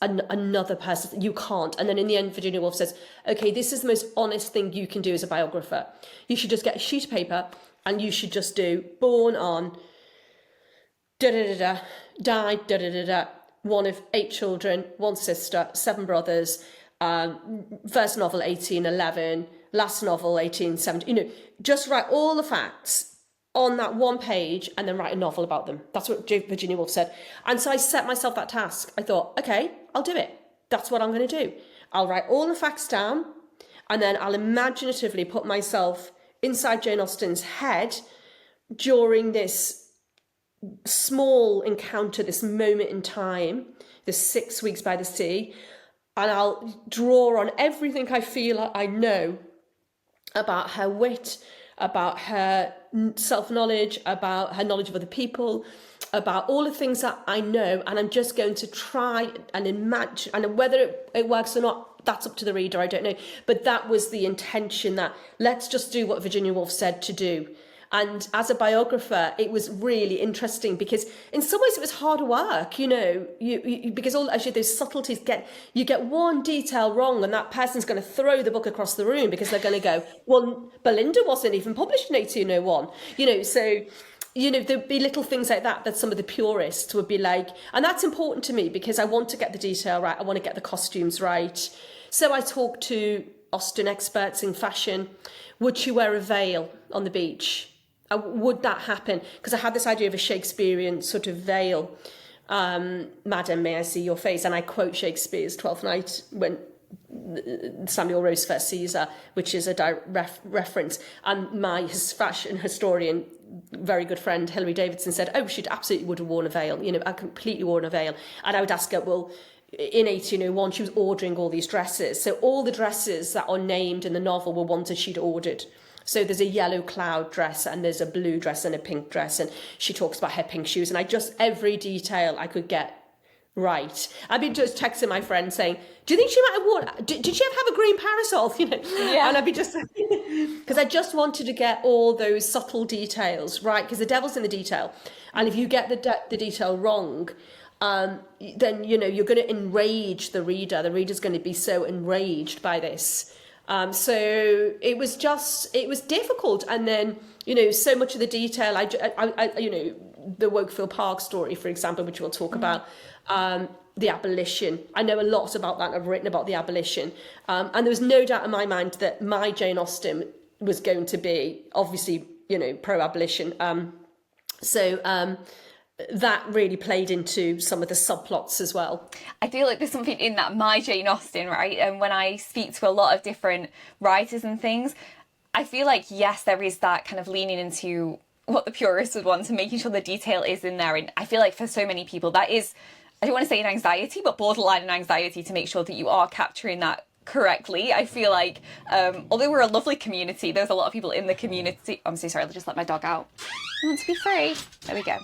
another person? You can't. And then in the end, Virginia Woolf says, okay, this is the most honest thing you can do as a biographer. You should just get a sheet of paper and you should just do born on da-da-da-da, died da-da-da-da, one of 8 children, 1 sister, 7 brothers, first novel 1811, last novel 1870. Just write all the facts on that one page and then write a novel about them. That's what Virginia Woolf said. And so I set myself that task. I thought, okay, I'll do it. That's what I'm going to do. I'll write all the facts down and then I'll imaginatively put myself inside Jane Austen's head during this small encounter, this moment in time, this 6 weeks by the sea, and I'll draw on everything I feel I know about her wit, about her self-knowledge, about her knowledge of other people, about all the things that I know, and I'm just going to try and imagine, and whether it works or not, that's up to the reader, I don't know. But that was the intention, that let's just do what Virginia Woolf said to do. And as a biographer, it was really interesting because in some ways it was hard work, you because all actually those subtleties you get one detail wrong and that person's going to throw the book across the room because they're going to go, well, Belinda wasn't even published in 1801, so, there'd be little things like that some of the purists would be like, and that's important to me because I want to get the detail right. I want to get the costumes right. So I talked to Austen experts in fashion. Would she wear a veil on the beach? Would that happen? Because I had this idea of a Shakespearean sort of veil. Madam, may I see your face? And I quote Shakespeare's Twelfth Night when Samuel Rose first sees her, which is a direct reference. And my fashion historian, very good friend, Hilary Davidson, said, oh, she absolutely would have worn a veil. I completely worn a veil. And I would ask her, well, in 1801, she was ordering all these dresses. So all the dresses that are named in the novel were ones that she'd ordered. So there's a yellow cloud dress and there's a blue dress and a pink dress. And she talks about her pink shoes. And every detail I could get right. I'd be just texting my friend saying, do you think she might have worn, did she have a green parasol? Yeah. And I'd be just, because I just wanted to get all those subtle details right. Because the devil's in the detail. And if you get the detail wrong, then, you're going to enrage the reader. The reader's going to be so enraged by this. So it was difficult. And then, so much of the detail, I the Wokefield Park story, for example, which we'll talk about, the Abolition. I know a lot about that. I've written about the Abolition. And there was no doubt in my mind that my Jane Austen was going to be, obviously, pro-abolition. That really played into some of the subplots as well. I feel like there's something in that my Jane Austen, right? And when I speak to a lot of different writers and things, I feel like, yes, there is that kind of leaning into what the purists would want and making sure the detail is in there. And I feel like for so many people, that is, I don't want to say an anxiety, but borderline an anxiety to make sure that you are capturing that correctly. I feel like, although we're a lovely community, there's a lot of people in the community. I'm so sorry, I'll just let my dog out. I want to be free. There we go.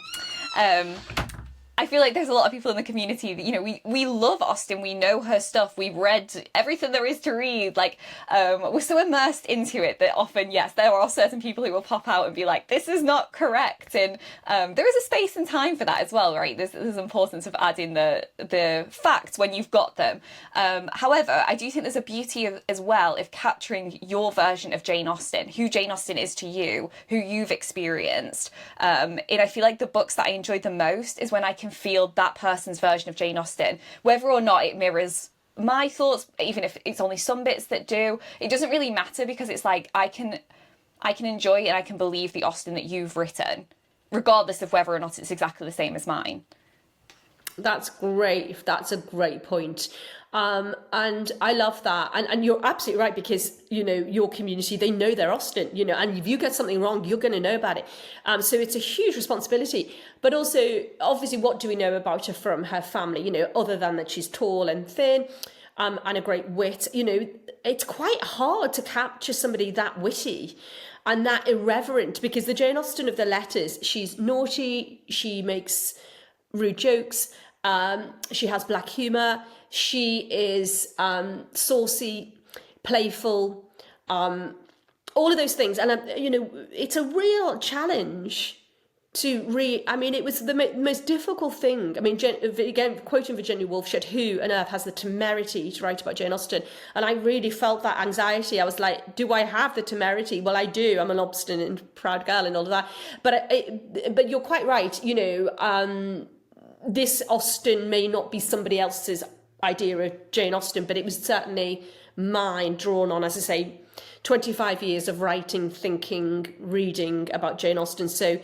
I feel like there's a lot of people in the community that, we love Austen, we know her stuff, we've read everything there is to read, we're so immersed into it that often, yes, there are certain people who will pop out and be like, this is not correct, and there is a space and time for that as well, right? There's importance of adding the facts when you've got them. However, I do think there's a beauty as well of capturing your version of Jane Austen, who Jane Austen is to you, who you've experienced, and I feel like the books that I enjoyed the most is when I can feel that person's version of Jane Austen, whether or not it mirrors my thoughts, even if it's only some bits that do. It doesn't really matter, because it's like I can enjoy and I can believe the Austen that you've written, regardless of whether or not it's exactly the same as mine. That's great. That's a great point. And I love that. And you're absolutely right, because, your community, they know their Austen, and if you get something wrong, you're going to know about it. So it's a huge responsibility. But also, obviously, what do we know about her from her family, other than that she's tall and thin, and a great wit? It's quite hard to capture somebody that witty and that irreverent, because the Jane Austen of the letters, she's naughty, she makes rude jokes, she has black humour, she is saucy, playful, all of those things. And, it's a real challenge to it was the most difficult thing. Again, quoting Virginia Woolf, she said, who on earth has the temerity to write about Jane Austen? And I really felt that anxiety. I was like, do I have the temerity? Well, I do. I'm an obstinate and proud girl and all of that. But you're quite right. This Austen may not be somebody else's idea of Jane Austen, but it was certainly mine, drawn on, as I say, 25 years of writing, thinking, reading about Jane Austen. So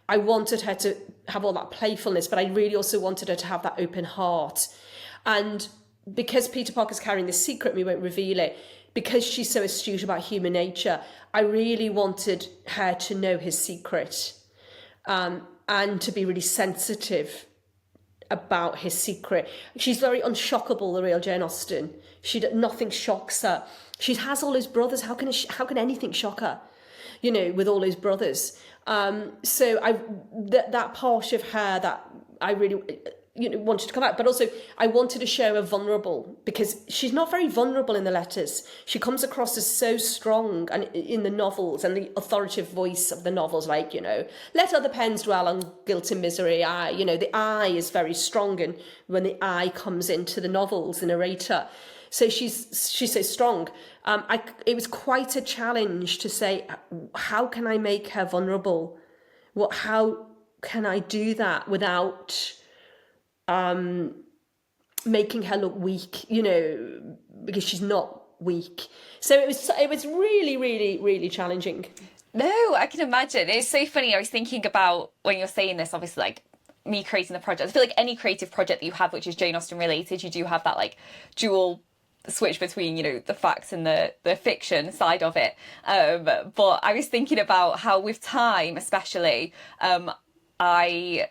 I wanted her to have all that playfulness, but I really also wanted her to have that open heart. And because Peter Parker's carrying this secret, we won't reveal it, because she's so astute about human nature, I really wanted her to know his secret, and to be really sensitive about his secret. She's very unshockable, the real Jane Austen. Nothing shocks her. She has all his brothers. How can anything shock her? you know, with all those brothers. So that part of her that I really, you know, wanted to come out, but also I wanted to show her vulnerable, because she's not very vulnerable in the letters. She comes across as so strong, and in the novels, and the authoritative voice of the novels, like, you know, let other pens dwell on guilt and misery. You know, the I is very strong, and when the I comes into the novels, the narrator. So she's so strong. It was quite a challenge to say, how can I make her vulnerable? How can I do that without making her look weak? You know, because she's not weak. So it was really, really, really challenging. No, I can imagine. It's so funny. I was thinking about, when you're saying this, obviously, like, me creating the project. I feel like any creative project that you have, which is Jane Austen related, you do have that, like, dual switch between, you know, the facts and the fiction side of it. But I was thinking about how, with time especially, I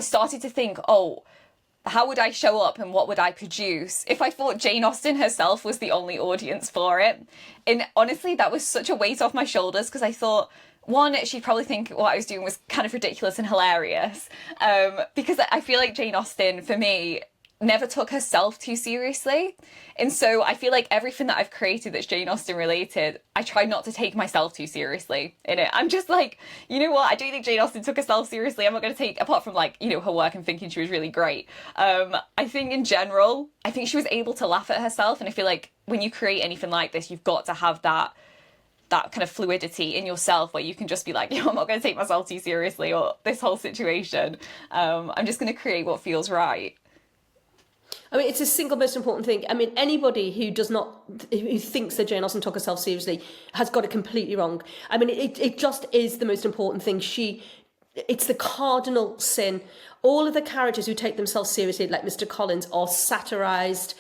started to think, oh, how would I show up and what would I produce if I thought Jane Austen herself was the only audience for it? And honestly, that was such a weight off my shoulders, because I thought, one, she'd probably think what I was doing was kind of ridiculous and hilarious. Because I feel like Jane Austen, for me, never took herself too seriously. And so I feel like everything that I've created that's Jane Austen related, I try not to take myself too seriously in it. I'm just like, you know what? I don't think Jane Austen took herself seriously. I'm not going to take, apart from, like, you know, her work and thinking she was really great. I think in general, I think she was able to laugh at herself. And I feel like when you create anything like this, you've got to have that kind of fluidity in yourself where you can just be like, I'm not going to take myself too seriously, or this whole situation. I'm just going to create what feels right. I mean, it's the single most important thing. I mean, anybody who thinks that Jane Austen took herself seriously has got it completely wrong. I mean, it just is the most important thing. It's the cardinal sin. All of the characters who take themselves seriously, like Mr. Collins, are satirized,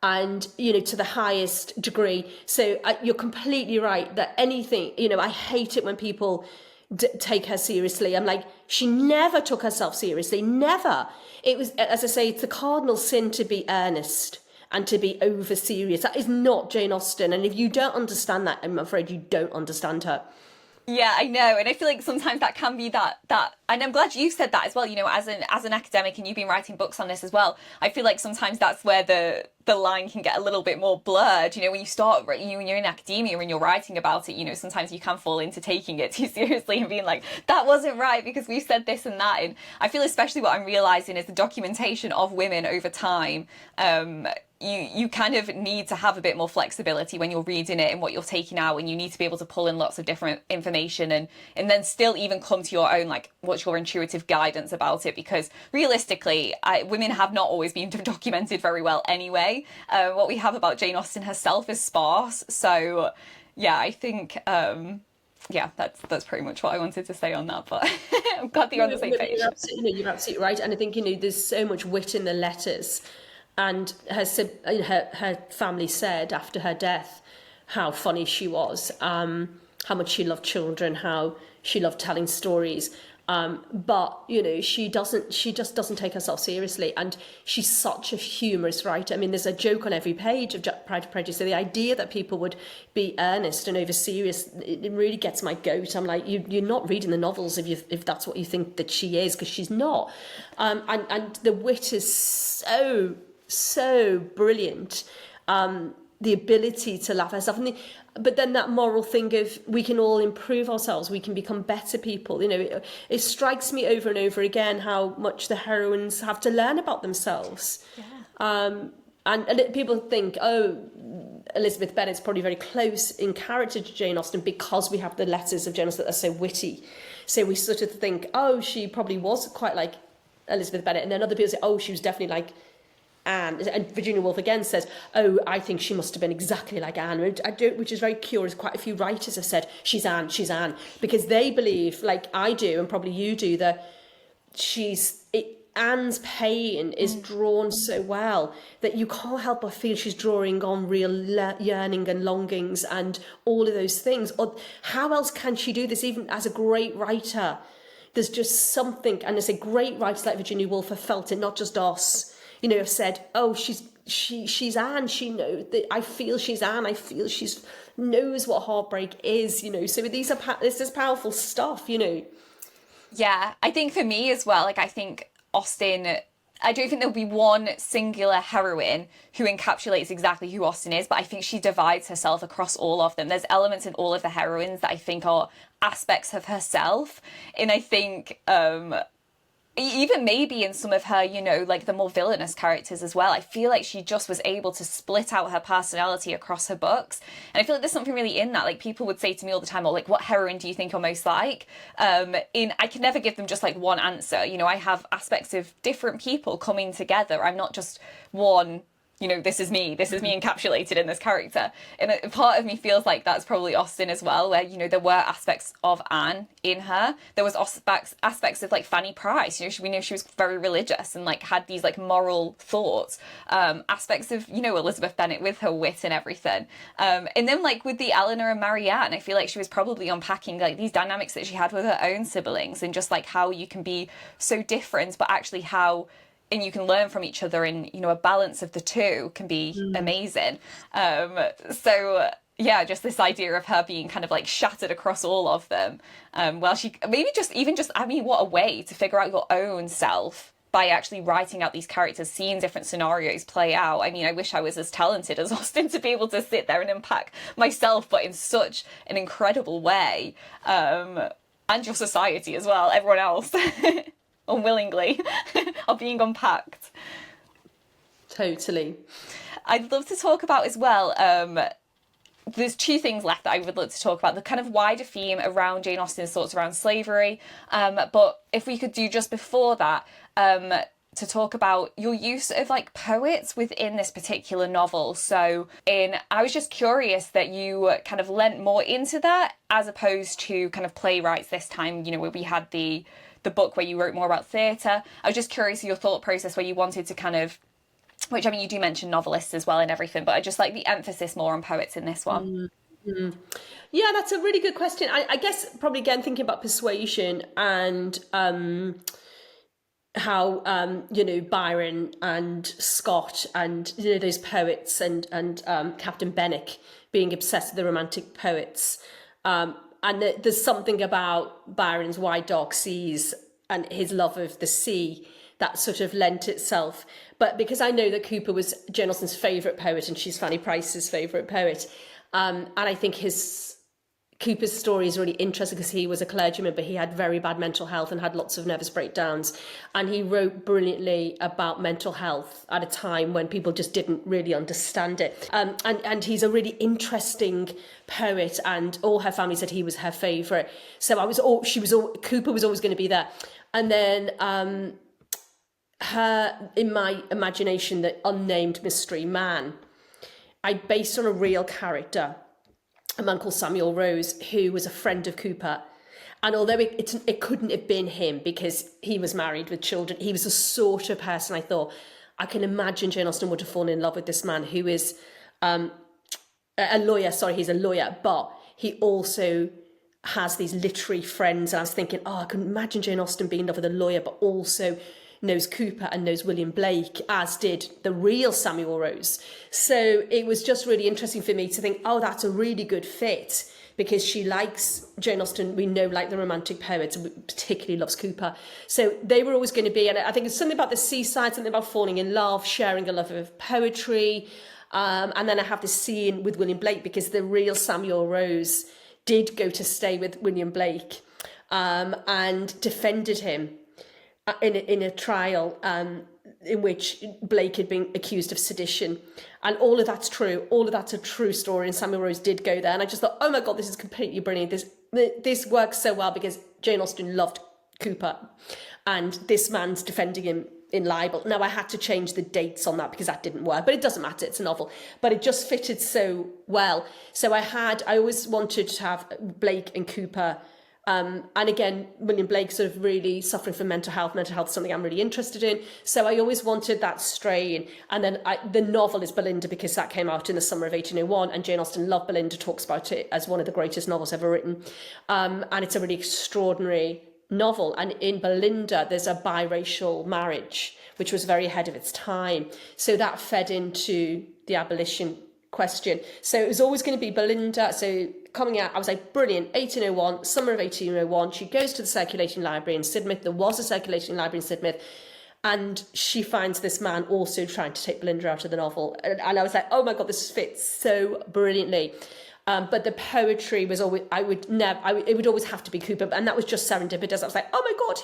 and, you know, to the highest degree. So you're completely right that anything, you know, I hate it when people take her seriously. I'm like, she never took herself seriously, never. It was, as I say, it's the cardinal sin to be earnest and to be over serious. That is not Jane Austen, and if you don't understand that, I'm afraid you don't understand her. Yeah, I know, and I feel like sometimes that can be that, and I'm glad you said that as well. You know, as an academic, and you've been writing books on this as well, I feel like sometimes that's where the line can get a little bit more blurred. You know, when you start, when you're in academia and you're writing about it, you know, sometimes you can fall into taking it too seriously and being like, that wasn't right because we said this and that. And I feel especially what I'm realizing is the documentation of women over time. You kind of need to have a bit more flexibility when you're reading it and what you're taking out, and you need to be able to pull in lots of different information and then still even come to your own, like, what's your intuitive guidance about it, because realistically, women have not always been documented very well anyway. What we have about Jane Austen herself is sparse. So yeah, I think that's pretty much what I wanted to say on that, but I'm glad that you're on the same page. You're absolutely right. And I think, you know, there's so much wit in the letters. And her family said after her death how funny she was, how much she loved children, how she loved telling stories. But, you know, she just doesn't take herself seriously. And she's such a humorous writer. I mean, there's a joke on every page of Pride and Prejudice. So the idea that people would be earnest and over serious, it really gets my goat. I'm like, you're not reading the novels if that's what you think that she is, because she's not. And the wit is so brilliant. The ability to laugh at herself, but then that moral thing of we can all improve ourselves, we can become better people. You know, it strikes me over and over again how much the heroines have to learn about themselves. Yeah. And people think, oh, Elizabeth Bennet's probably very close in character to Jane Austen because we have the letters of Jane Austen that are so witty. So we sort of think, oh, she probably was quite like Elizabeth Bennet, and then other people say, oh, she was definitely like Anne. And Virginia Woolf again says, oh, I think she must have been exactly like Anne, which is very curious. Quite a few writers have said she's Anne, because they believe, like I do and probably you do, that Anne's pain is drawn so well that you can't help but feel she's drawing on real yearning and longings and all of those things. Or how else can she do this, even as a great writer? There's just something, and as a great writer like Virginia Woolf have felt it, not just us. You know, have said, oh, she's Anne. She knows that I feel she's Anne. I feel she's knows what heartbreak is, so this is powerful stuff. Yeah, I think for me as well, like I think Austen, I don't think there'll be one singular heroine who encapsulates exactly who Austen is, but I think she divides herself across all of them. There's elements in all of the heroines that I think are aspects of herself. And I think even maybe in some of her, like the more villainous characters as well, I feel like she just was able to split out her personality across her books. And I feel like there's something really in that. Like people would say to me all the time, like, what heroine do you think you're most like? I can never give them just like one answer. I have aspects of different people coming together. I'm not just one, this is me encapsulated in this character. And part of me feels like that's probably Austen as well, where, there were aspects of Anne in her. There was aspects of like Fanny Price, we know she was very religious and like had these like moral thoughts, aspects of, Elizabeth Bennet with her wit and everything. And then like with the Eleanor and Marianne, I feel like she was probably unpacking like these dynamics that she had with her own siblings and just like how you can be so different, but actually how and you can learn from each other, and a balance of the two can be amazing. So yeah, just this idea of her being kind of like shattered across all of them. Well, she maybe what a way to figure out your own self by actually writing out these characters, seeing different scenarios play out. I mean, I wish I was as talented as Austen to be able to sit there and unpack myself, but in such an incredible way. And your society as well, everyone else. Unwillingly are being unpacked. Totally. I'd love to talk about as well, there's two things left that I would love to talk about. The kind of wider theme around Jane Austen's thoughts around slavery. But if we could do just before that, to talk about your use of like poets within this particular novel. So I was just curious that you kind of lent more into that as opposed to kind of playwrights this time, where we had the book where you wrote more about theatre. I was just curious of your thought process where you wanted to kind of, which I mean, you do mention novelists as well and everything, but I just like the emphasis more on poets in this one. Mm-hmm. Yeah, that's a really good question. I guess probably again thinking about Persuasion and how Byron and Scott and those poets and Captain Benwick being obsessed with the romantic poets. And there's something about Byron's Wide Dark Seas and his love of the sea that sort of lent itself. But because I know that Cooper was Jane Austen's favourite poet and she's Fanny Price's favourite poet, and I think Cooper's story is really interesting because he was a clergyman, but he had very bad mental health and had lots of nervous breakdowns. And he wrote brilliantly about mental health at a time when people just didn't really understand it. And he's a really interesting poet, and all her family said he was her favourite. So Cooper was always going to be there. And then her, in my imagination, the unnamed mystery man, I based on a real character, a man called Samuel Rose, who was a friend of Cooper. And although it couldn't have been him because he was married with children, he was the sort of person I thought, I can imagine Jane Austen would have fallen in love with this man who is a lawyer. Sorry, he's a lawyer, but he also has these literary friends. And I was thinking, I can imagine Jane Austen being in love with a lawyer, but also knows Cooper and knows William Blake, as did the real Samuel Rose. So it was just really interesting for me to think, that's a really good fit, because she likes Jane Austen, we know, like the romantic poets, and particularly loves Cooper. So they were always going to be, and I think it's something about the seaside, something about falling in love, sharing a love of poetry. And then I have this scene with William Blake, because the real Samuel Rose did go to stay with William Blake and defended him in a trial in which Blake had been accused of sedition. And all of that's true. All of that's a true story. And Samuel Rose did go there. And I just thought, oh my God, this is completely brilliant. This works so well because Jane Austen loved Cooper. And this man's defending him in libel. Now, I had to change the dates on that because that didn't work. But it doesn't matter. It's a novel. But it just fitted so well. So I always wanted to have Blake and Cooper. And again, William Blake sort of really suffering from mental health. Mental health is something I'm really interested in. So I always wanted that strain. And then the novel is Belinda, because that came out in the summer of 1801. And Jane Austen loved Belinda, talks about it as one of the greatest novels ever written. And it's a really extraordinary novel. And in Belinda, there's a biracial marriage, which was very ahead of its time. So that fed into the Abolition question. So it was always going to be Belinda. So coming out, I was like, brilliant, 1801, summer of 1801. She goes to the circulating library in Sidmouth. There was a circulating library in Sidmouth. And she finds this man also trying to take Belinda out of the novel. And I was like, oh my God, this fits so brilliantly. But the poetry was always, it would always have to be Cooper. And that was just serendipitous. I was like, oh my God,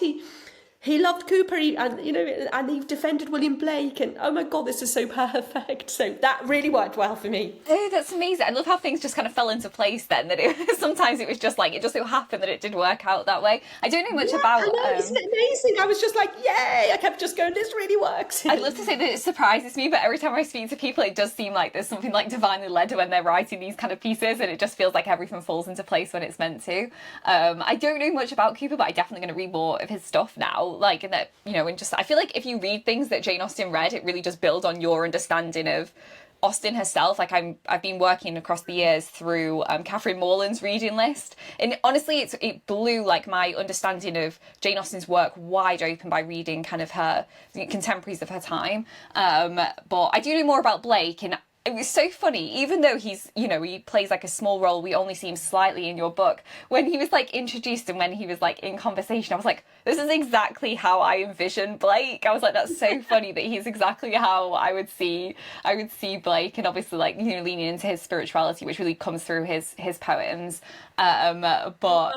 he loved Cooper, and he defended William Blake, and oh my God, this is so perfect. So that really worked well for me. Oh, that's amazing. I love how things just kind of fell into place then, that sometimes it was just like, it just so happened that it did work out that way. I don't know much about... I know, isn't it amazing? I was just like, yay, I kept just going, this really works. I'd love to say that it surprises me, but every time I speak to people, it does seem like there's something like divinely led when they're writing these kind of pieces, and it just feels like everything falls into place when it's meant to. I don't know much about Cooper, but I'm definitely going to read more of his stuff now. Like, and that, and just, I feel like if you read things that Jane Austen read, it really does build on your understanding of Austen herself. Like I've been working across the years through Catherine Morland's reading list, and honestly it blew like my understanding of Jane Austen's work wide open by reading kind of her contemporaries of her time. But I do know more about Blake, and it was so funny, even though he's, he plays like a small role, we only see him slightly in your book. When he was like introduced and when he was like in conversation, I was like, this is exactly how I envision Blake. I was like, that's so funny that he's exactly how I would see Blake, and obviously like, leaning into his spirituality, which really comes through his poems. But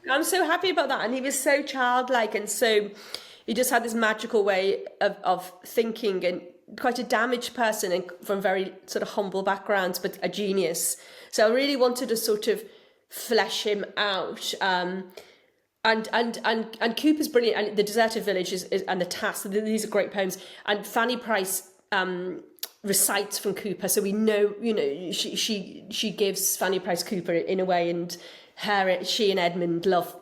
I'm so happy about that. And he was so childlike, and so he just had this magical way of thinking, and quite a damaged person and from very sort of humble backgrounds, but a genius. So I really wanted to sort of flesh him out. And Cooper's brilliant, and The Deserted Village is and The Task. These are great poems. And Fanny Price recites from Cooper, so we know, she gives Fanny Price Cooper in a way, and she and Edmund love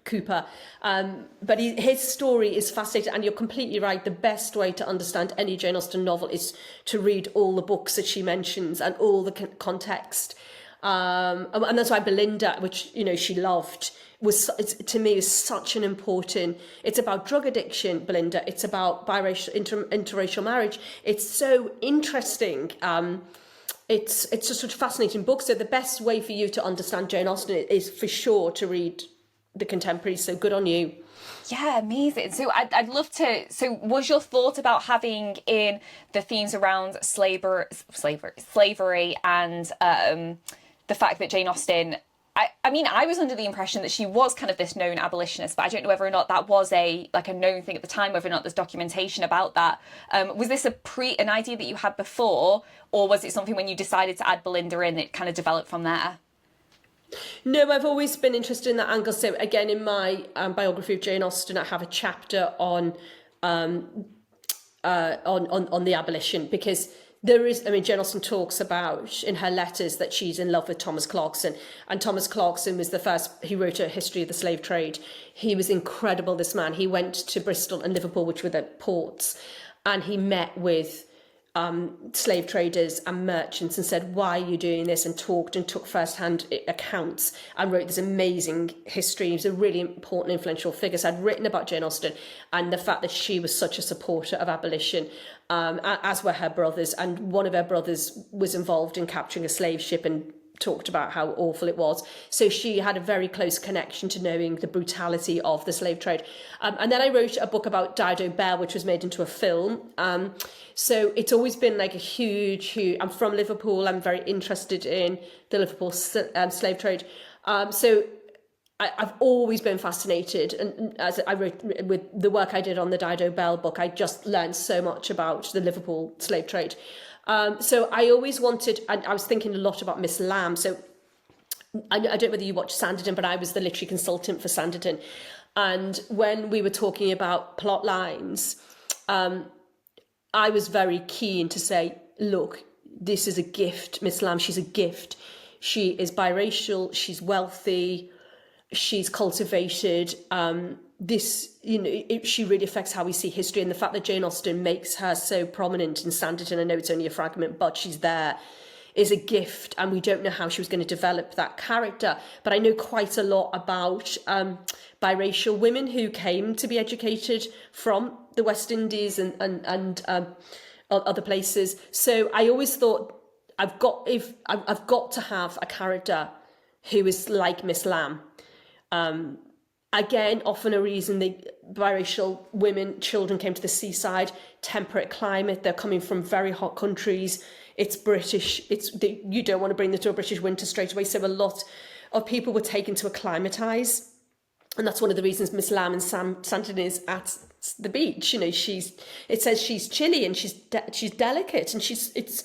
Cooper, but his story is fascinating, and you're completely right. The best way to understand any Jane Austen novel is to read all the books that she mentions and all the context, and that's why Belinda, which she loved, to me is such an important. It's about drug addiction, Belinda. It's about biracial interracial marriage. It's so interesting. It's just such a fascinating book. So the best way for you to understand Jane Austen is for sure to read the contemporaries, so good on you. Yeah, amazing. So I'd love to, so was your thought about having in the themes around slavery and the fact that Jane Austen, I mean, I was under the impression that she was kind of this known abolitionist, but I don't know whether or not that was a known thing at the time, whether or not there's documentation about that. Was this an idea that you had before, or was it something when you decided to add Belinda in, it kind of developed from there? No, I've always been interested in that angle. So again, in my biography of Jane Austen, I have a chapter on the abolition, because there is, Jane Austen talks about in her letters that she's in love with Thomas Clarkson, and Thomas Clarkson was the first, he wrote a history of the slave trade. He was incredible, this man. He went to Bristol and Liverpool, which were the ports, and he met with slave traders and merchants and said, why are you doing this? And talked and took first-hand accounts and wrote this amazing history. He was a really important, influential figure. So I'd written about Jane Austen and the fact that she was such a supporter of abolition, as were her brothers. And one of her brothers was involved in capturing a slave ship and talked about how awful it was. So she had a very close connection to knowing the brutality of the slave trade. And then I wrote a book about Dido Bell, which was made into a film. So it's always been like a huge, I'm from Liverpool. I'm very interested in the Liverpool slave trade. So I've always been fascinated. And as I wrote with the work I did on the Dido Bell book, I just learned so much about the Liverpool slave trade. So I always wanted, and I was thinking a lot about Miss Lamb. So I don't know whether you watched Sanditon, but I was the literary consultant for Sanditon. And when we were talking about plot lines, I was very keen to say, look, this is a gift. Miss Lamb, she's a gift. She is biracial, she's wealthy, she's cultivated. She really affects how we see history, and the fact that Jane Austen makes her so prominent in Sanditon, I know it's only a fragment, but she's there, is a gift, and we don't know how she was going to develop that character. But I know quite a lot about biracial women who came to be educated from the West Indies and other places. So I always thought I've got to have a character who is like Miss Lamb. Again, often a reason the biracial women, children came to the seaside, temperate climate. They're coming from very hot countries. It's British. You don't want to bring them to a British winter straight away. So a lot of people were taken to acclimatise. And that's one of the reasons Miss Lamb and Sanderson is at the beach. You know, it says she's chilly and she's delicate and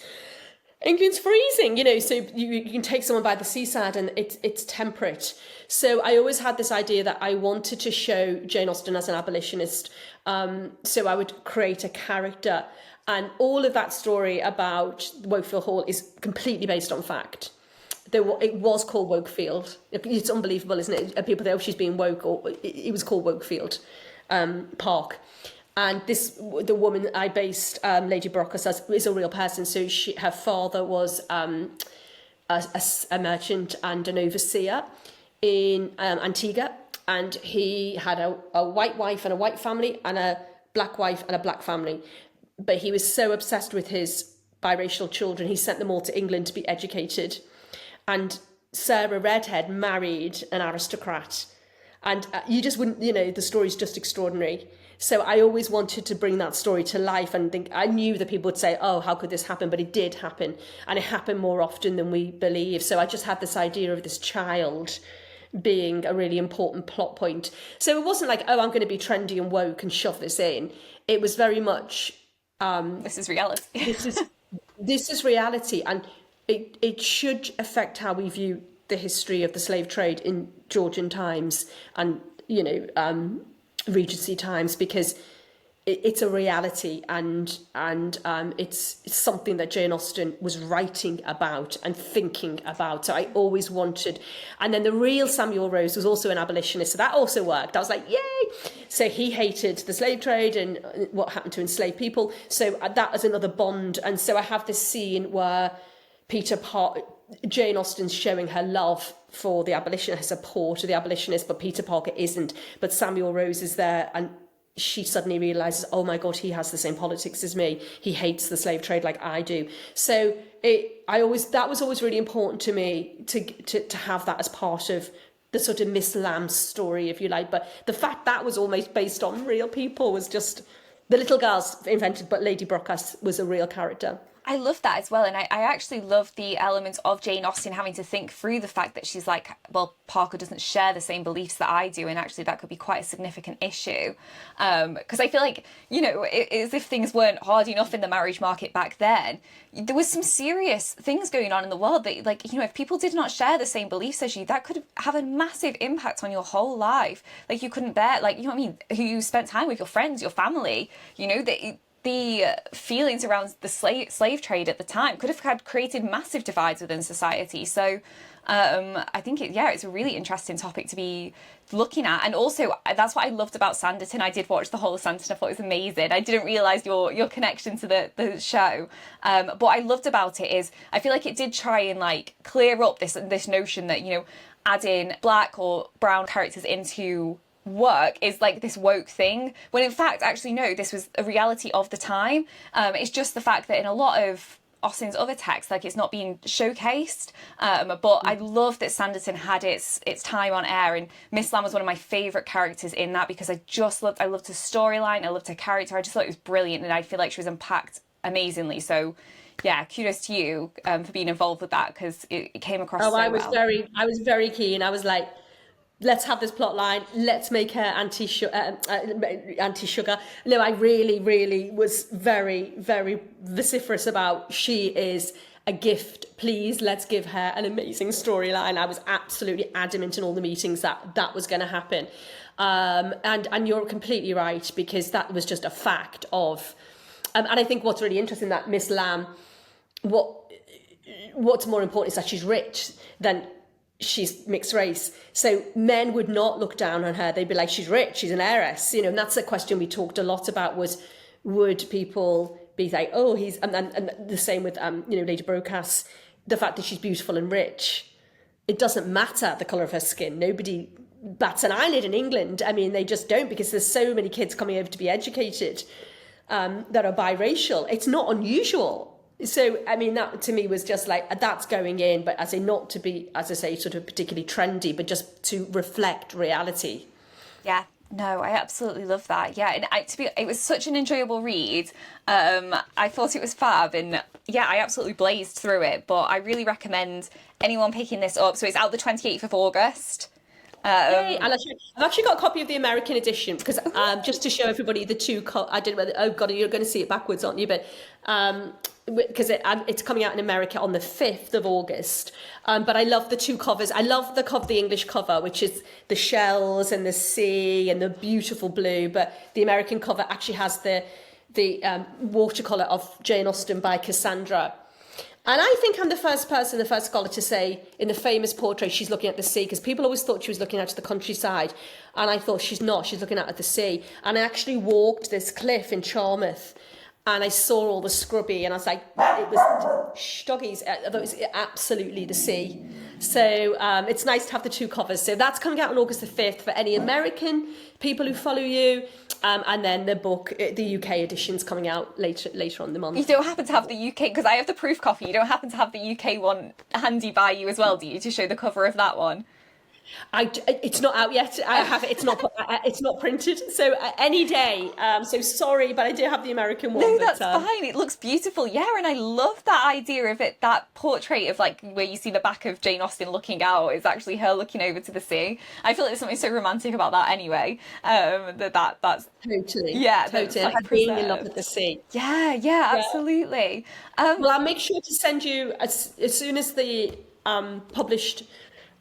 England's freezing, you know, so you can take someone by the seaside and it's temperate. So I always had this idea that I wanted to show Jane Austen as an abolitionist. So I would create a character, and all of that story about Wokefield Hall is completely based on fact. It was called Wokefield. It's unbelievable, isn't it? People say, oh, she's being woke, or it was called Wokefield Park. And the woman I based, Lady Brockus, as is a real person. So her father was a merchant and an overseer in Antigua, and he had a white wife and a white family, and a black wife and a black family. But he was so obsessed with his biracial children, he sent them all to England to be educated. And Sarah Redhead married an aristocrat, and you just wouldn't, you know, the story's just extraordinary. So I always wanted to bring that story to life, and I knew that people would say, oh, how could this happen? But it did happen, and it happened more often than we believe. So I just had this idea of this child being a really important plot point. So it wasn't like, oh, I'm going to be trendy and woke and shove this in. It was very much... this is reality. this is reality, and it should affect how we view the history of the slave trade in Georgian times and, you know, Regency times, because it's a reality, and it's something that Jane Austen was writing about and thinking about. So I always wanted, and then the real Samuel Rose was also an abolitionist, so that also worked. I was like, yay! So he hated the slave trade and what happened to enslaved people. So that was another bond, and so I have this scene where Jane Austen's showing her love for the abolitionist, her support of the abolitionist, but Peter Parker isn't. But Samuel Rose is there, and she suddenly realises, oh my God, he has the same politics as me. He hates the slave trade like I do. So that was always really important to me to have that as part of the sort of Miss Lamb story, if you like. But the fact that was almost based on real people was just, the little girls invented, but Lady Brockus was a real character. I love that as well, and I actually love the element of Jane Austen having to think through the fact that she's like, well, Parker doesn't share the same beliefs that I do, and actually that could be quite a significant issue. Because I feel like, you know, as if things weren't hard enough in the marriage market back then, there was some serious things going on in the world that, like, you know, if people did not share the same beliefs as you, that could have a massive impact on your whole life. Like, you couldn't bear, like, you know what I mean, who you spent time with, your friends, your family, you know, the feelings around the slave trade at the time could have created massive divides within society. So I think it's a really interesting topic to be looking at. And also, that's what I loved about Sanditon. I did watch the whole of Sanditon. I thought it was amazing. I didn't realise your connection to the show. But what I loved about it is I feel like it did try and like clear up this notion that, you know, adding black or brown characters into work is like this woke thing, when in fact, actually no, this was a reality of the time. It's just the fact that in a lot of Austen's other texts, like, it's not being showcased. But I love that Sanditon had its time on air, and Miss Lamb was one of my favourite characters in that, because I loved her storyline, I loved her character, I just thought it was brilliant, and I feel like she was unpacked amazingly. So yeah, kudos to you for being involved with that, because it came across so well. I was very keen. I was like, let's have this plot line. Let's make her anti-sugar. No, I really, really was very, very vociferous about, she is a gift. Please, let's give her an amazing storyline. I was absolutely adamant in all the meetings that was going to happen. And you're completely right, because that was just a fact of... and I think what's really interesting, that Miss Lamb, what's more important is that she's rich than... she's mixed race. So men would not look down on her. They'd be like, she's rich, she's an heiress, you know. And that's a question we talked a lot about, was, would people be like, oh, he's... and the same with you know, Lady Brocas, the fact that she's beautiful and rich. It doesn't matter the colour of her skin. Nobody bats an eyelid in England. I mean, they just don't, because there's so many kids coming over to be educated that are biracial. It's not unusual. So, I mean, that to me was just like, that's going in, but as a not to be, as I say, sort of particularly trendy, but just to reflect reality. Yeah, no, I absolutely love that. Yeah, and it was such an enjoyable read. I thought it was fab, and yeah, I absolutely blazed through it. But I really recommend anyone picking this up. So it's out the 28th of August. Yay! And I've actually got a copy of the American edition because just to show everybody the two. I didn't. Oh God, you're going to see it backwards, aren't you? But because it's coming out in America on the 5th of August. But I love the two covers. I love the English cover, which is the shells and the sea and the beautiful blue. But the American cover actually has the watercolor of Jane Austen by Cassandra. And I think I'm the first scholar to say in the famous portrait she's looking at the sea, because people always thought she was looking out to the countryside, and I thought she's not, she's looking out at the sea. And I actually walked this cliff in Charmouth and I saw all the scrubby and I was like, it was doggies, I thought it was absolutely the sea. So it's nice to have the two covers. So that's coming out on August the 5th for any American people who follow you. And then the book, the UK edition's coming out later on in the month. You don't happen to have the UK, because I have the proof copy, you don't happen to have the UK one handy by you as well, do you, to show the cover of that one? It's not out yet. I have it. It's not printed. So any day. So sorry, but I do have the American one. No, that's fine. It looks beautiful. Yeah, and I love that idea of it. That portrait of like where you see the back of Jane Austen looking out is actually her looking over to the sea. I feel like there's something so romantic about that anyway. That's totally. Yeah, totally. Like being in love with the sea. Yeah, absolutely. Well, I'll make sure to send you as soon as the published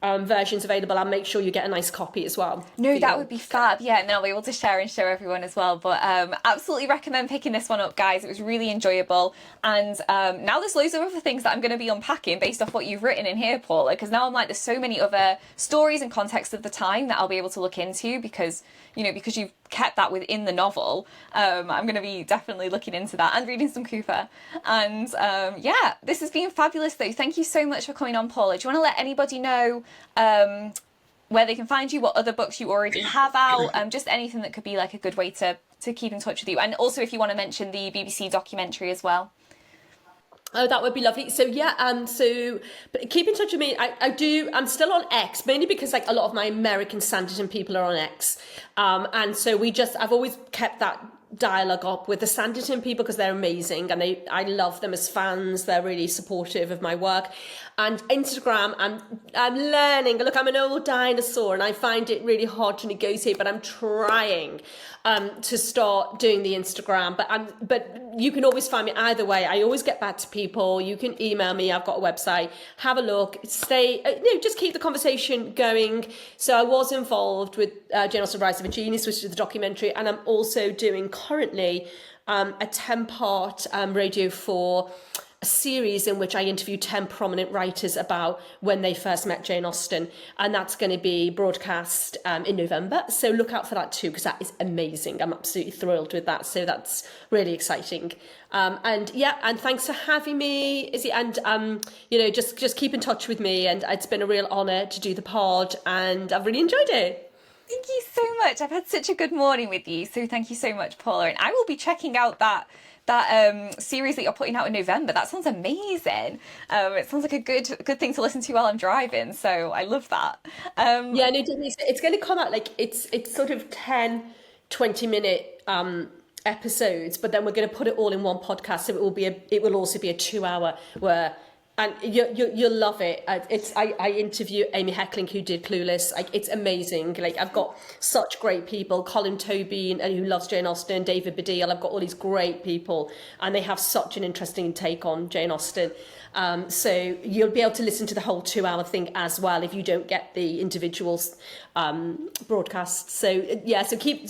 versions available. I'll make sure you get a nice copy as well. No, that would be fab. Yeah, and then I'll be able to share and show everyone as well. But absolutely recommend picking this one up, guys. It was really enjoyable. And now there's loads of other things that I'm going to be unpacking based off what you've written in here, Paula, because now I'm like, there's so many other stories and context of the time that I'll be able to look into because you've kept that within the novel. I'm going to be definitely looking into that and reading some Cooper. And yeah, this has been fabulous though. Thank you so much for coming on, Paula. Do you want to let anybody know where they can find you, what other books you already have out, just anything that could be like a good way to keep in touch with you? And also if you want to mention the BBC documentary as well. Oh, that would be lovely. So yeah, but keep in touch with me. I'm still on X, mainly because like a lot of my American Sanditon people are on X. And so I've always kept that dialogue up with the Sanditon people because they're amazing and I love them as fans. They're really supportive of my work. And Instagram, I'm learning. Look, I'm an old dinosaur and I find it really hard to negotiate, but I'm trying to start doing the Instagram. But you can always find me either way. I always get back to people. You can email me. I've got a website. Have a look. Just keep the conversation going. So I was involved with Jane Austen Rise of a Genius, which is the documentary, and I'm also doing currently a 10-part Radio 4 a series in which I interview 10 prominent writers about when they first met Jane Austen, and that's going to be broadcast in November. So look out for that too, because that is amazing. I'm absolutely thrilled with that. So that's really exciting. And thanks for having me, Izzy. And just keep in touch with me. And it's been a real honour to do the pod, and I've really enjoyed it. Thank you so much. I've had such a good morning with you. So thank you so much, Paula. And I will be checking out that series that you're putting out in November. That sounds amazing. It sounds like a good thing to listen to while I'm driving. So I love that. It's going to come out like it's sort of 10-20 minute episodes, but then we're going to put it all in one podcast. So it will also be a 2-hour where. And you'll love it. I interview Amy Heckling, who did Clueless. Like, it's amazing. Like, I've got such great people. Colin Tobin, who loves Jane Austen. David Baddiel. I've got all these great people, and they have such an interesting take on Jane Austen. So you'll be able to listen to the whole 2-hour thing as well if you don't get the individuals broadcasts. So so keep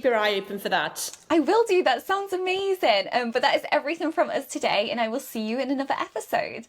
your eye open for that. I will do. That sounds amazing. But that is everything from us today, and I will see you in another episode.